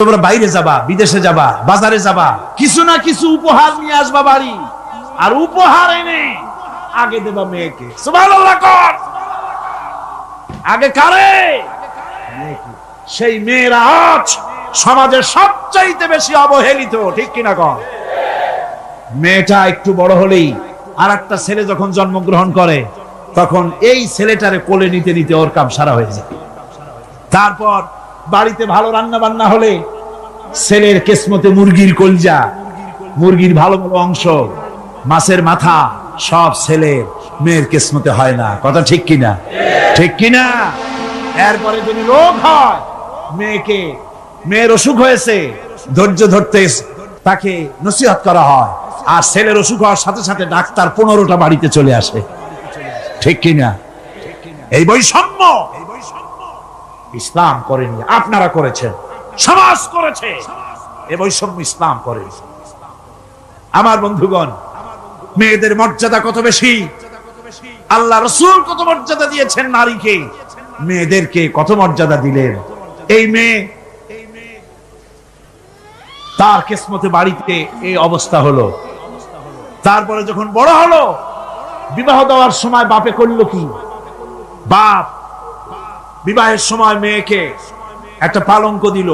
তোমরা বাইরে যাবা, বিদেশে যাবা, বাজারে যাবা, কিছু না কিছু উপহার নিয়ে আসবা বাড়ি, আর উপহার এনে আগে দেবা মেয়েকে। সুবহানাল্লাহ কর। আগে কারে? মেয়েকে। সেই মেয়েরা আজ সমাজের সবচাইতে বেশি অবহেলিত, ঠিক কিনা কর? মেয়েটা একটু বড় হলেই আর একটা ছেলে যখন জন্মগ্রহণ করে তখন এই ছেলেটারে কোলে নিতে নিতে ওর কাম সারা হয়ে যায়। তারপর বাড়িতে ভালো রান্না বান্না হলে ছেলের কিসমতে মুরগির কলজা, মুরগির ভালো ভালো অংশ, মাছের মাথা সব ছেলের, মেয়ের কিসমতে হয় না। কথা ঠিক কিনা? ঠিক কিনা? এরপরে যদি রোগ হয়, মেয়ের অসুখ হয়েছে, ধৈর্য ধরতে তাকে নসিহত করা হয়, আর ছেলের অসুখ হওয়ার সাথে সাথে ডাক্তার 15টা বাড়িতে চলে আসে। ঠিক কিনা? এই বৈষম্য ইসলাম করেনি, আপনারা করেছেন, সমাজ করেছে। এই বৈষম্য ইসলাম করে। আমার বন্ধুগণ, মেয়েদের মর্যাদা কত বেশি, আল্লাহ রাসূল কত মর্যাদা দিয়েছেন নারীকে, মেয়েদেরকে কত মর্যাদা দিলেন। এই মেয়ে তার কিসমতে বাড়িতে এই অবস্থা হলো। তারপরে যখন বড় হলো, বিবাহ দেওয়ার সময় বাপে করলো কি? বাপ বিবাহের সময় মেয়েকে একটা পালঙ্ক দিল,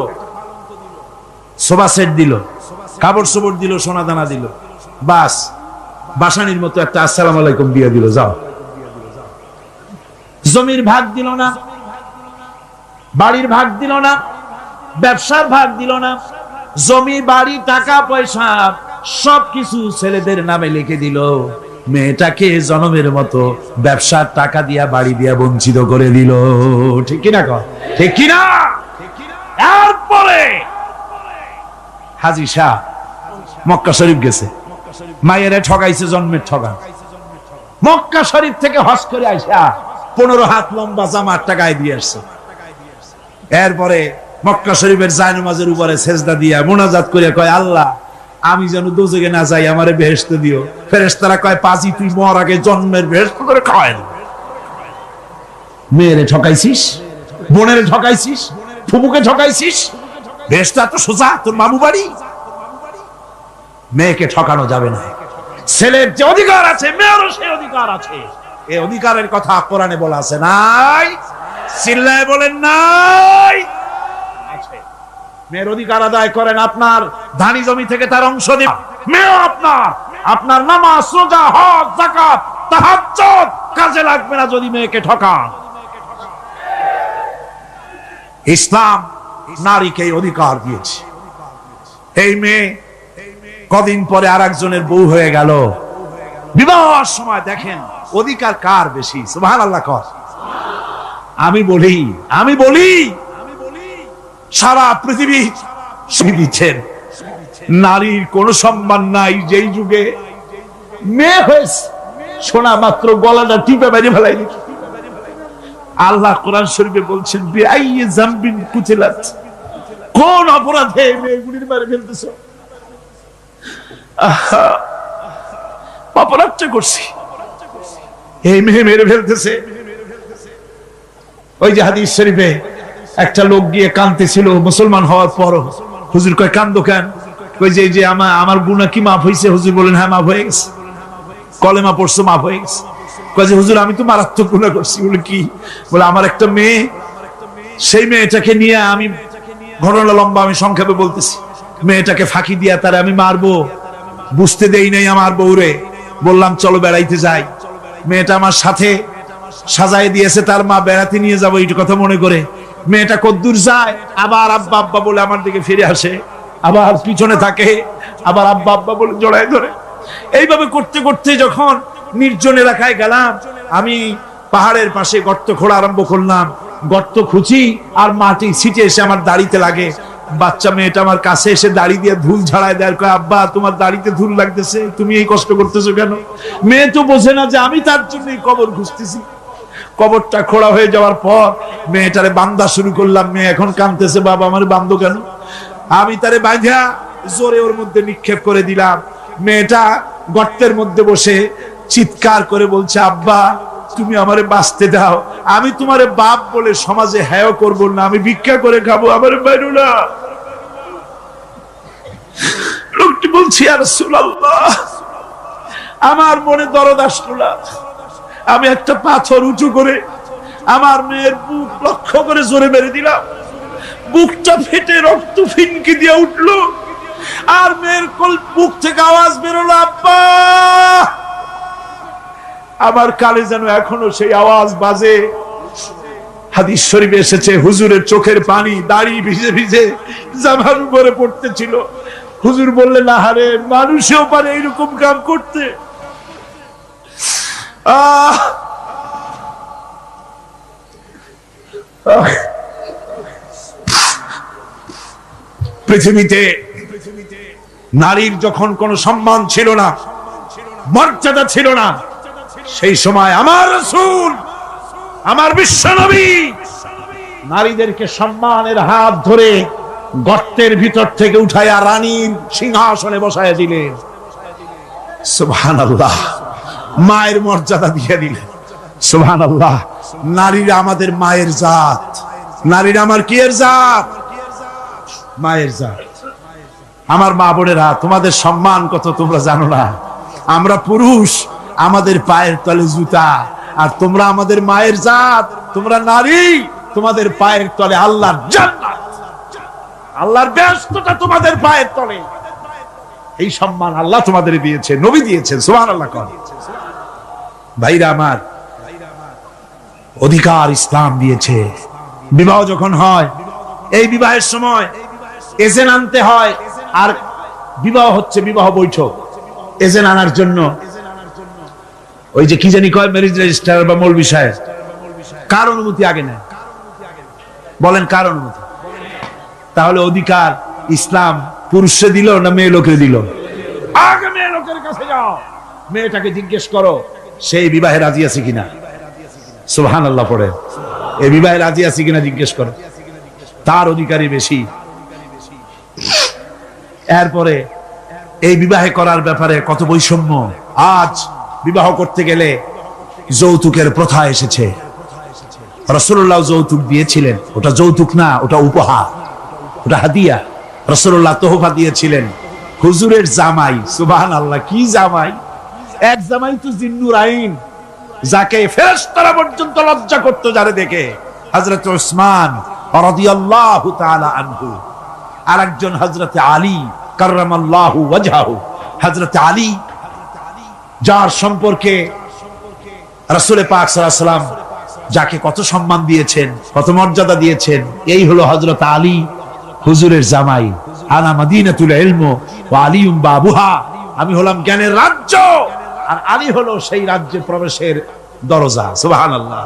সোফা সেট দিল, কাপড় চোপড় দিল, সোনা দানা দিল, বাস বাসানির মতো একটা আসসালামু আলাইকুম দিয়ে দিল, যাও। জমির ভাগ দিল না, বাড়ির ভাগ দিল না, ব্যবসার ভাগ দিল না, জমি বাড়ি টাকা পয়সা সবকিছু ছেলেদের নামে লিখে দিল। মেয়েটাকে জনমের মতো ব্যবসার টাকা দিয়া বাড়ি দিয়া বঞ্চিত করে দিল। ঠিক কিনা? ঠিক কিনা? এরপরে হাজী শাহ মক্কা শরীফ গেছে, মায়েরা ঠকাইছে, জন্মের ঠকা। মক্কা শরীফ থেকে হজ করে আইসা 15 হাত লম্বা জামার গায়ে দিয়ে আসছে। এরপরে মক্কা শরীফের জায়নামাজের উপরে সেজদা দিয়া মোনাজাত করে কয়, আল্লাহ আমি যেন দোজখে না যাই, আমারে বেহেশত দিও। ফেরেশতারা কয়, পাজি তুই মর আগে জন্মের বেহেশত করে খাওয়ায়। মেয়েরে ঠকাইছিস, বোনেরে ঠকাইছিস, ফুফুকে ঠকাইছিস, বেহেশত তো সোজা তোর মামু বাড়ি। মেয়েকে ঠকানো যাবে না। ছেলের যে অধিকার আছে, মেয়েরও সেই অধিকার আছে। এই অধিকারের কথা কোরআনে বলা আছে, নাই? চিল্লায় বলেন নাই? মেয়ের অধিকার আদায় করেন, আপনার ধানি জমি থেকে তার অংশ দিন। মেয়ে আপনার নামাজ, রোজা, হজ, যাকাত, তাহাজ্জুদ কাজে লাগবে না যদি মেয়েকে ঠকান। ইসলাম নারীকে এই অধিকার দিয়েছে। এই মেয়ে কদিন পরে আরেকজনের বউ হয়ে গেল। বিবাহের সময় দেখেন অধিকার কার বেশি? সুবহানাল্লাহ কর। আমি বলি সারা পৃথিবী দিচ্ছেন, নারীর কোন সম্মান নাই। যেই যুগে মেয়ে হয়েছে, শোনা মাত্র গলাটা টিপে বেরিয়ে ফেলাই। আল্লাহ কোরআন শরীফে বলছেন, বিআইয়ি যামবিন কুতিলাত, কোন অপরাধে মেয়েগুলির মেরে ফেলতেছ? অপরাধটা করছি, এই মেয়ে মেরে ফেলতেছে। ওই যে হাদিস শরীফে একটা লোক গিয়ে কাঁদতেছিল মুসলমান হওয়ার পর। হুজুর কয়, কান্দো কেন? কই যে আমার গুনাহ কি মাফ হয়েছে? হুজুর বলেন, হ্যাঁ মাফ হয়ে গেছে, কলেমা পড়ছো, মাফ হয়ে গেছে। কয় যে হুজুর আমি তো মারাত্মক গুনাহ করছি। বলে কি? বলে আমার একটা মেয়ে, সেই মেয়েটাকে নিয়ে আমি, ঘটনা লম্বা, আমি সংক্ষেপে বলতেছি, মেয়েটাকে ফাঁকি দিয়া তারে আমি মারবো, বুঝতে দেই নাই আমার বউরে। বললাম চলো বেড়াইতে যাই। মেয়েটা আমার সাথে সাজায় দিয়েছে, তার মা বেড়াতে নিয়ে যাবো এই কথা মনে করে। মেয়েটা কদ্দূর যায়, আবার আব্বা আব্বা বলে আমার দিকে ফিরে আসে, আবার পিছনে থাকে, আবার আব্বা আব্বা বলে জড়ায় ধরে। এইভাবে করতে করতে যখন নির্জন এলাকায় গেলাম, আমি পাহাড়ের পাশে গর্ত খোঁড়া আরম্ভ করলাম। গর্ত খুঁজি আর মাটি ছিটে এসে আমার দাড়িতে লাগে। বাচ্চা মেয়েটা আমার কাছে এসে দাড়ি দিয়ে ধুল ঝাড়ায় দেয়, কয় আব্বা তোমার দাড়িতে ধুল লাগতেছে, তুমি এই কষ্ট করতেছো কেন? মেয়ে তো বোঝে না যে আমি তার জন্য কবর খুঁজতেছি। কবরটা খোঁড়া হয়ে যাওয়ার পর মেয়েটারে বান্ধা শুরু করলাম। মেয়ে এখন কাঁদতেছে, বাবা আমার বান্ধো কেন? আমি তারে বাঁধা জোরে ওর মধ্যে নিক্ষেপ করে দিলাম। মেয়েটা গর্তের মধ্যে বসে চিৎকার করে বলছে, আব্বা তুমি আমারে বাঁচতে দাও, আমি তোমারে বাপ বলে সমাজে হেয় করব না, আমি ভিক্ষা করে খাবো, আমারে বাইরো না। বলছি ইয়া রাসূলুল্লাহ, আমার মনে দরদ আসলো না। আমি একটা পাথর উঁচু করে আমার মেয়ের বুক লক্ষ্য করে জোরে মেরে দিলাম। বুকটা ফেটে রক্ত ফিনকি দিয়ে উঠলো, আর মেয়ের বুক থেকে আওয়াজ বেরোলো, আব্বা। আমার কানে যেন এখনো সেই আওয়াজ বাজে। হাদিস শরীফে এসেছে, হুজুরের চোখের পানি দাড়ি ভিজে ভিজে জামার উপরে পড়তেছিল। হুজুর বললেন, আহারে, মানুষও পারে এইরকম কাম করতে। পৃথিবীতে নারীর যখন কোন সম্মান ছিল না, মর্যাদা ছিল না, সেই সময় আমার রাসূল, আমার বিশ্বনবী নারীদেরকে সম্মানের হাত ধরে গর্তের ভিতর থেকে উঠাইয়া রানীর সিংহাসনে বসাইয়া দিলেন। সুবহানাল্লাহ। মায়ের মর্যাদা দিয়ে দিলেন। সুবহানাল্লাহ। নারীরা আমাদের মায়ের জাত। নারীরা আমার কি এর জাত? মায়ের জাত। আমার মা বোনেরা, তোমাদের সম্মান কত তোমরা জানো না। আমরা পুরুষ, আমাদের পায়ের তলে জুতা, আর তোমরা আমাদের মায়ের জাত। তোমরা নারী, তোমাদের পায়ের তলে আল্লাহর জান্নাত, আল্লাহর বেহেশতটা তোমাদের পায়ের তলে। এই সম্মান আল্লাহ তোমাদের দিয়েছে, নবী দিয়েছেন। সুবহানাল্লাহ। ভাইরা আমার, অধিকার ইসলাম দিয়েছে। বিবাহ যখন হয়, এই বিবাহের সময় এজেন্ট আনতে হয়। আর বিবাহ হচ্ছে বিবাহ বৈঠক। এজেন্ট আনার জন্য ওই যে কি জানি কয়, ম্যারেজ রেজিস্ট্রার বা মৌলভী সাহেব, কার অনুমতি আগে নেয়? বলেন, কার অনুমতি? তাহলে অধিকার ইসলাম পুরুষে দিল না মেয়ে লোকে দিল? আগে মেয়ে লোকের কাছে যাও, মেয়েটাকে জিজ্ঞেস করো সেই বিবাহে রাজি আছে কিনা। সুবহানাল্লাহ পড়ে, এই বিবাহে রাজি আছে কিনা জিজ্ঞেস করো, তার অধিকারই বেশি। এরপরে এই বিবাহে করার ব্যাপারে কত বৈষম্য। আজ বিবাহ করতে গেলে যৌতুকের প্রথা এসেছে। রাসূলুল্লাহ যৌতুক দিয়েছিলেন, ওটা যৌতুক না, ওটা উপহার, ওটা হাদিয়া। রাসূলুল্লাহ তোহফা দিয়েছিলেন হুজুরের জামাই। সুবহানাল্লাহ। কি জামাই? এক জামাই তো জিন্নুর আইন, যাকে ফেরেশতারা পর্যন্ত লজ্জা করত যারে দেখে, হযরত উসমান রাদিয়াল্লাহু তাআলা আনহু। আরেকজন হযরত আলী কাররামাল্লাহু ওয়াজহাহু। হযরত আলী, যার সম্পর্কে রাসূল পাক সাল্লাল্লাহু আলাইহি ওয়াসাল্লাম যাকে কত সম্মান দিয়েছেন, কত মর্যাদা দিয়েছেন, এই হলো হযরত আলী হুজুরের জামাই। আনা মাদিনাতুল ইলম ওয়া আলিউম বাবুহা। আমি হলাম জ্ঞানের রাজ্য, আর আলী হলো সেই রাজ্যে প্রবেশের দরজা। সুবহানাল্লাহ।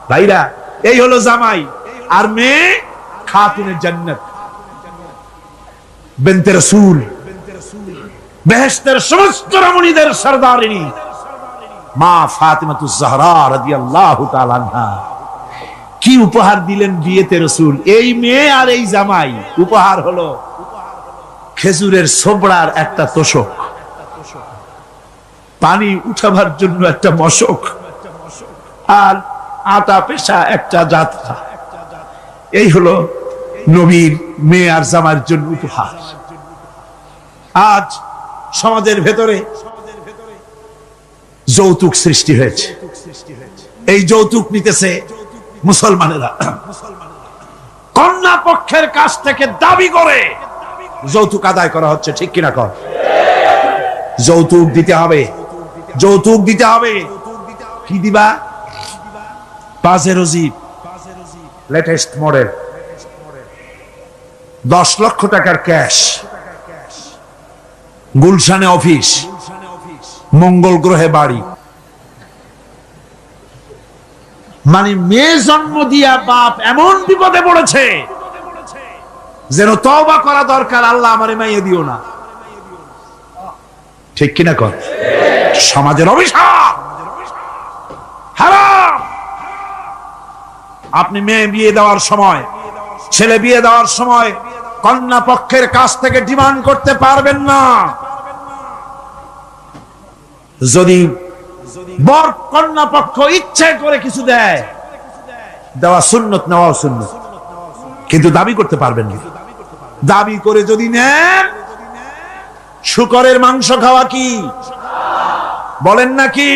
ভাইরা, এই হলো জামাই। আর মেয়ে খাতুনে জান্নাত, বিনতে রাসূল, বেহেশতের সমস্ত রমণীদের সরদারিনী মা ফাতিমাতুজ জাহরা রাদিয়াল্লাহু তাআলা আনহা। কি উপহার দিলেন বিয়েতে রাসূল? এই মেয়ে আর এই জামাই। উপহার হলো খেজুরের ছোবড়ার একটা তোশক, পানি উঠাবার জন্য একটা মশক, আর আটা পেশা একটা যাত্রা। এই হলো নবীর মেয়ে আর জামাইয়ের জন্য উপহার। আজ সমাজের ভেতরে যৌতুক সৃষ্টি হয়েছে। এই যৌতুক নিতেছে মুসলমানেরা। কন্যা পক্ষের কাছ থেকে দাবি করে যৌতুক আদায় করা হচ্ছে। ঠিক কিনা কর? যৌতুক দিতে হবে, যৌতুক দিতে হবে। কি দিবা? পাজেরো জিপ, লেটেস্ট মডেল, 10 লক্ষ টাকার ক্যাশ, গুলশানে অফিস, মঙ্গল গ্রহে বাড়ি। মানে মেয়ে জন্ম দিয়া বাপ এমন বিপদে পড়েছে যেন তওবা করা দরকার, আল্লাহ আমারে মাইয়ে দিও না। ঠিক কিনা কর? সমাজের অভিশাপ, হারাম। আপনি মেয়ে বিয়ে দেওয়ার সময়, ছেলে বিয়ে দেওয়ার সময় কন্যা পক্ষের কাছ থেকে ডিমান্ড করতে পারবেন না। যদি বর কন্যা পক্ষ ইচ্ছে করে কিছু দেয়, দেওয়া সুন্নত, নেওয়া সুন্নত, কিন্তু দাবি করতে পারবেন না। দাবি করে যদি নেন শুকরের মাংস খাওয়া কি? বলেন নাকি?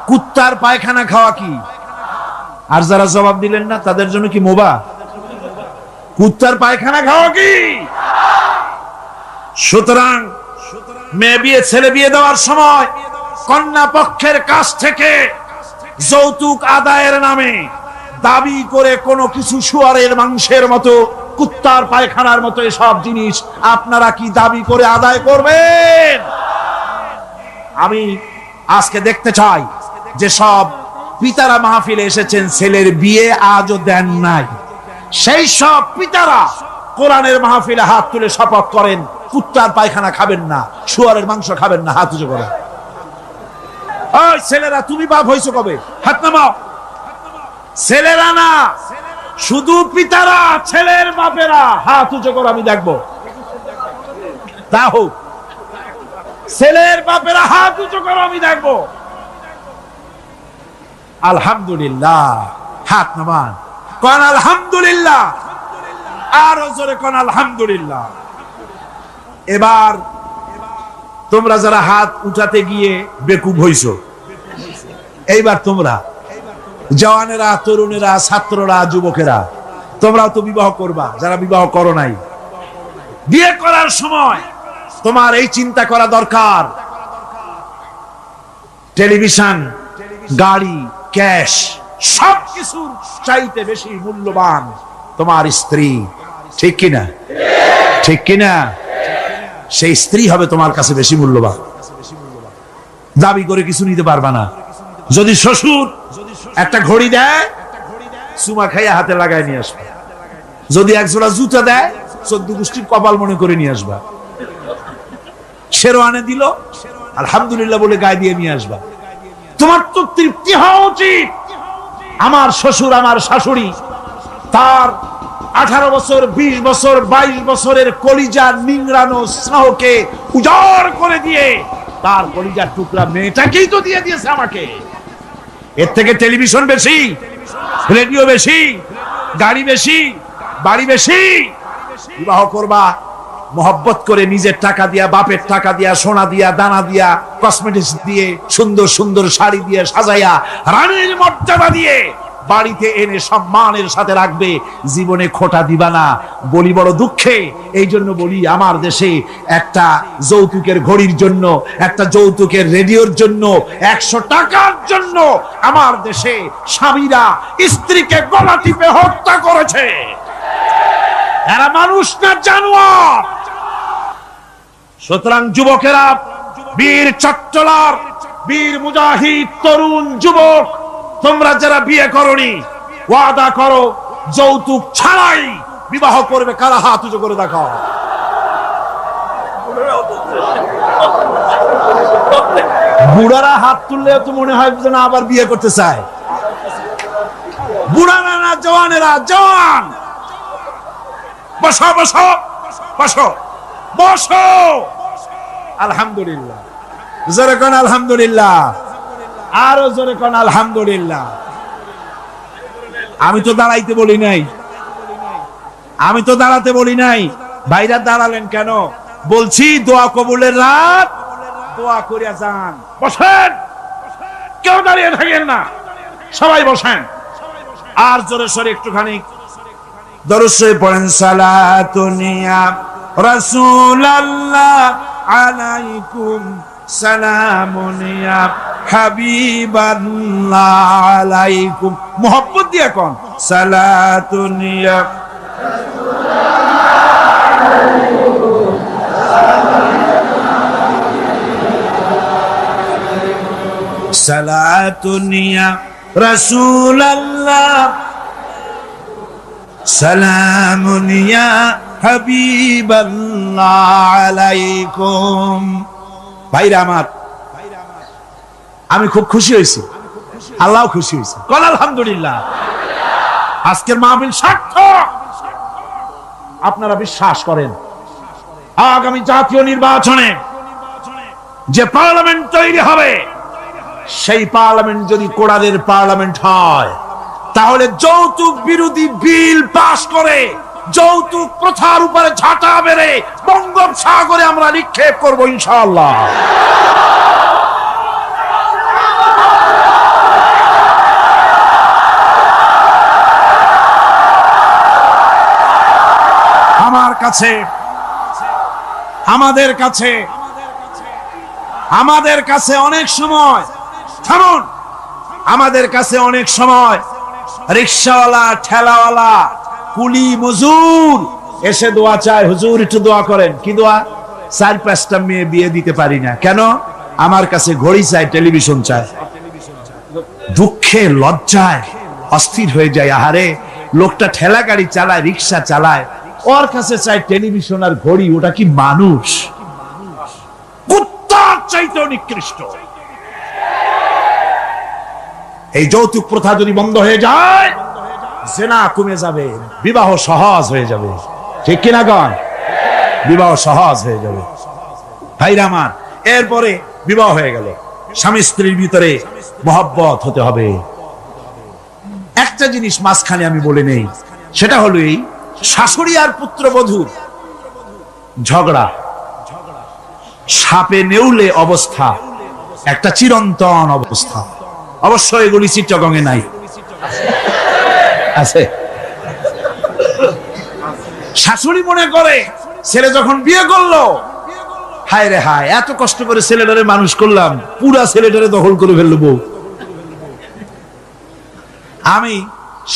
কুত্তার পায়খানা খাওয়া কি? আর যারা জবাব দিলেন না তাদের জন্য কি মোবা? কুত্তার পায়খানা খাওয়া কি? সুতরাং মেয়ে বিয়ে ছেলে বিয়ে দেওয়ার সময় কন্যা পক্ষের কাছ থেকে যৌতুক আদায়ের নামে দাবি করে কোনো কিছু শুয়ারের মাংসের মতো, কুত্তার পায়খানার মতো এসব জিনিস আপনারা কি দাবি করে আদায় করবেন? আমি আজকে দেখতে চাই যে সব পিতারা মাহফিলে এসেছেন, ছেলের বিয়ে আজও দেন নাই, সেই সব পিতারা কোরআনের মাহফিলে হাত তুলে শপথ করেন কুত্তার পায়খানা খাবেন না, শুয়ারের মাংস খাবেন না। হাত উঁচু করেন। ওই ছেলেরা, তুমি বাপ হইছো কবে? হাত নামাও। ছেলেরা না, শুধু পিতারা, ছেলের বাপেরা হাত উঁচু করো, আমি দেখবো। তা হোক, ছেলের বাপেরা হাত উঁচু করো, আমি দেখবো। আলহামদুলিল্লাহ, হাত নামান, কোন আলহামদুলিল্লাহ, আর জোরে কোন আলহামদুলিল্লাহ। এবার তোমরা যারা হাত উঠাতে গিয়ে বেকুব হইছো, এইবার তোমরা জওয়ানেরা, তরুণেরা, ছাত্ররা, যুবকেরা, তোমরাও তো বিবাহ করবা, যারা বিবাহ করো নাই। বিয়ে করার সময় তোমার এই চিন্তা করা দরকার, টেলিভিশন, গাড়ি, ক্যাশ, সবকিছুর চাইতে বেশি মূল্যবান তোমার স্ত্রী। ঠিক কিনা? ঠিক কিনা? সেই স্ত্রী হবে তোমার কাছে বেশি মূল্যবান। দাবি করে কিছু নিতে পারবা না। যদি শ্বশুর একটা ঘড়ি দেয়, চুমা খাইয়া হাতে লাগায় নিয়ে আসবা। যদি একজোড়া জুতা দেয়, 14 গোষ্ঠীর কপাল মনে করে নিয়ে আসবা। শেরওয়ানি দিল, আলহামদুলিল্লাহ বলে গায়ে দিয়ে নিয়ে আসবা। তোমার তো তৃপ্তি হওয়া উচিত। আমার শ্বশুর, আমার শাশুড়ি, তার 18 বছর, 20 বছর, 22 বছরের কলিজার নিংড়ানো স্নেহকে উজাড় করে দিয়ে তার কলিজার টুকরা মেয়েটাকেই তো দিয়ে দিয়েছে আমাকে। এর থেকে টেলিভিশন বেশি, রেডিও বেশি, গাড়ি বেশি, বাড়ি বেশি? বিবাহ করবা মোহব্বত করে, নিজের টাকা দিয়া, বাপের টাকা দিয়া, সোনা দিয়া, দানা দিয়া, কসমেটিক্স দিয়ে, সুন্দর সুন্দর শাড়ি দিয়ে সাজাইয়া, রানীর মর্যাদা দিয়ে বাড়িতে এনে সম্মানের সাথে রাখবে। জীবনে খোটা দিবা না। বলি বড় দুঃখে, এই জন্য বলি, আমার দেশে একটা যৌতুকের ঘড়ির জন্য, একটা যৌতুকের রেডিওর জন্য, 100 টাকার জন্য আমার দেশে স্বামীরা স্ত্রীকে গলা টিপে হত্যা করেছে। এরা মানুষ না জানোয়ার। সুতরাং যুবকেরা, বীর চট্টলার, বীর মুজাহিদ, তরুণ যুবক, তোমরা যারা বিয়ে করনি, ওয়াদা করো যৌতুক ছাড়াই বিবাহ করবে। কারা হাত উঁচু করে দেখাও। বুড়ারা হাত তুললে তো মনে হয় যেন আবার বিয়ে করতে চায়। বুড়ারা না, জওয়ানেরা, জওয়ান, বসো বসো বসো বসো। আলহামদুলিল্লাহ, জোরে কোন আলহামদুলিল্লাহ, আরো জোরে কোন আলহামদুলিল্লাহ। আমি তো দাঁড়াইতে বলি নাই, আমি তো দাঁড়াতে বলি নাই। ভাইরা দাঁড়ালেন কেন? বলছি দোয়া কবুলের রাত, দোয়া করিয়া যান। বসেন, কেউ দাঁড়িয়ে থাকেন না, সবাই বসেন। আর জোরে সরে একটুখানি দরুদ শরীফ পড়েন। সালাতুনিয়া রাসূলুল্লাহ আলাইকুম, সালামুনিয়া হাবিবাল্লাহ আলাইকুম। মোহব্বত দিয়ে কোন সালাতুনিয়া সালাতুনিয়া রাসূলুল্লাহ, সালামুনিয়া হাবিবাল্লাহ আলাইকুম। ভাইরা আমার, আমি খুব খুশি হয়েছি, আল্লাহ খুশি হয়েছে। কল আলহামদুলিল্লাহ। আজকের মাহফিল সার্থক। আপনারা বিশ্বাস করেন, আগামী জাতীয় নির্বাচনে যে পার্লামেন্ট তৈরি হবে, সেই পার্লামেন্ট যদি কোরআনের পার্লামেন্ট হয়, তাহলে যৌতুক বিরোধী বিল পাস করে যৌতুক প্রথার উপরে ঝাঁটা মেরে বঙ্গোপসাগরে আমরা নিক্ষেপ করবো ইনশাআল্লাহ। আমাদের কাছে অনেক সময় থামুন, আমাদের কাছে অনেক সময় রিকশাওয়ালা, ঠেলাওয়ালা, কুলি, মজুর এসে দোয়া চায়, হুজুর একটু দোয়া করেন। কি দোয়া? 4-5টা মেয়ে বিয়ে দিতে পারি না। কেন? আমার কাছে ঘড়ি চাই, টেলিভিশন চাই। দুঃখে লজ্জায় অস্থির হয়ে যায়। আহারে, লোকটা ঠেলা গাড়ি চালায়, রিকশা চালায়, ওর কাছে চাই টেলিভিশন আর ঘড়ি। ওটা কি মানুষ? কুত্তার চাইতে নিকৃষ্ট। এই যৌতুক প্রথা যদি বন্ধ হয়ে যায়, জেনা কমে যাবে, বিবাহ সহজ হয়ে যাবে। ঠিক কিনা গণ? বিবাহ সহজ হয়ে যাবে ভাইরা আমার। এরপরে বিবাহ হয়ে গেল, স্বামী স্ত্রীর ভিতরে মহব্বত হতে হবে। একটা জিনিস মাঝখানে আমি বলে নেই, সেটা হলো এই শাশুড়ি আর পুত্রবধূর ঝগড়া, সাপে নেউলে অবস্থা, একটা চিরন্তন অবস্থা। অবশ্য এগুলি চিত্তগঙ্গে নাই, আছে। শাশুড়ি মনে করে ছেলে যখন বিয়ে করলো, হায় রে হায়, এত কষ্ট করে ছেলেটারে মানুষ করলাম, পুরা ছেলেটারে দখল করে ফেললো বউ। আমি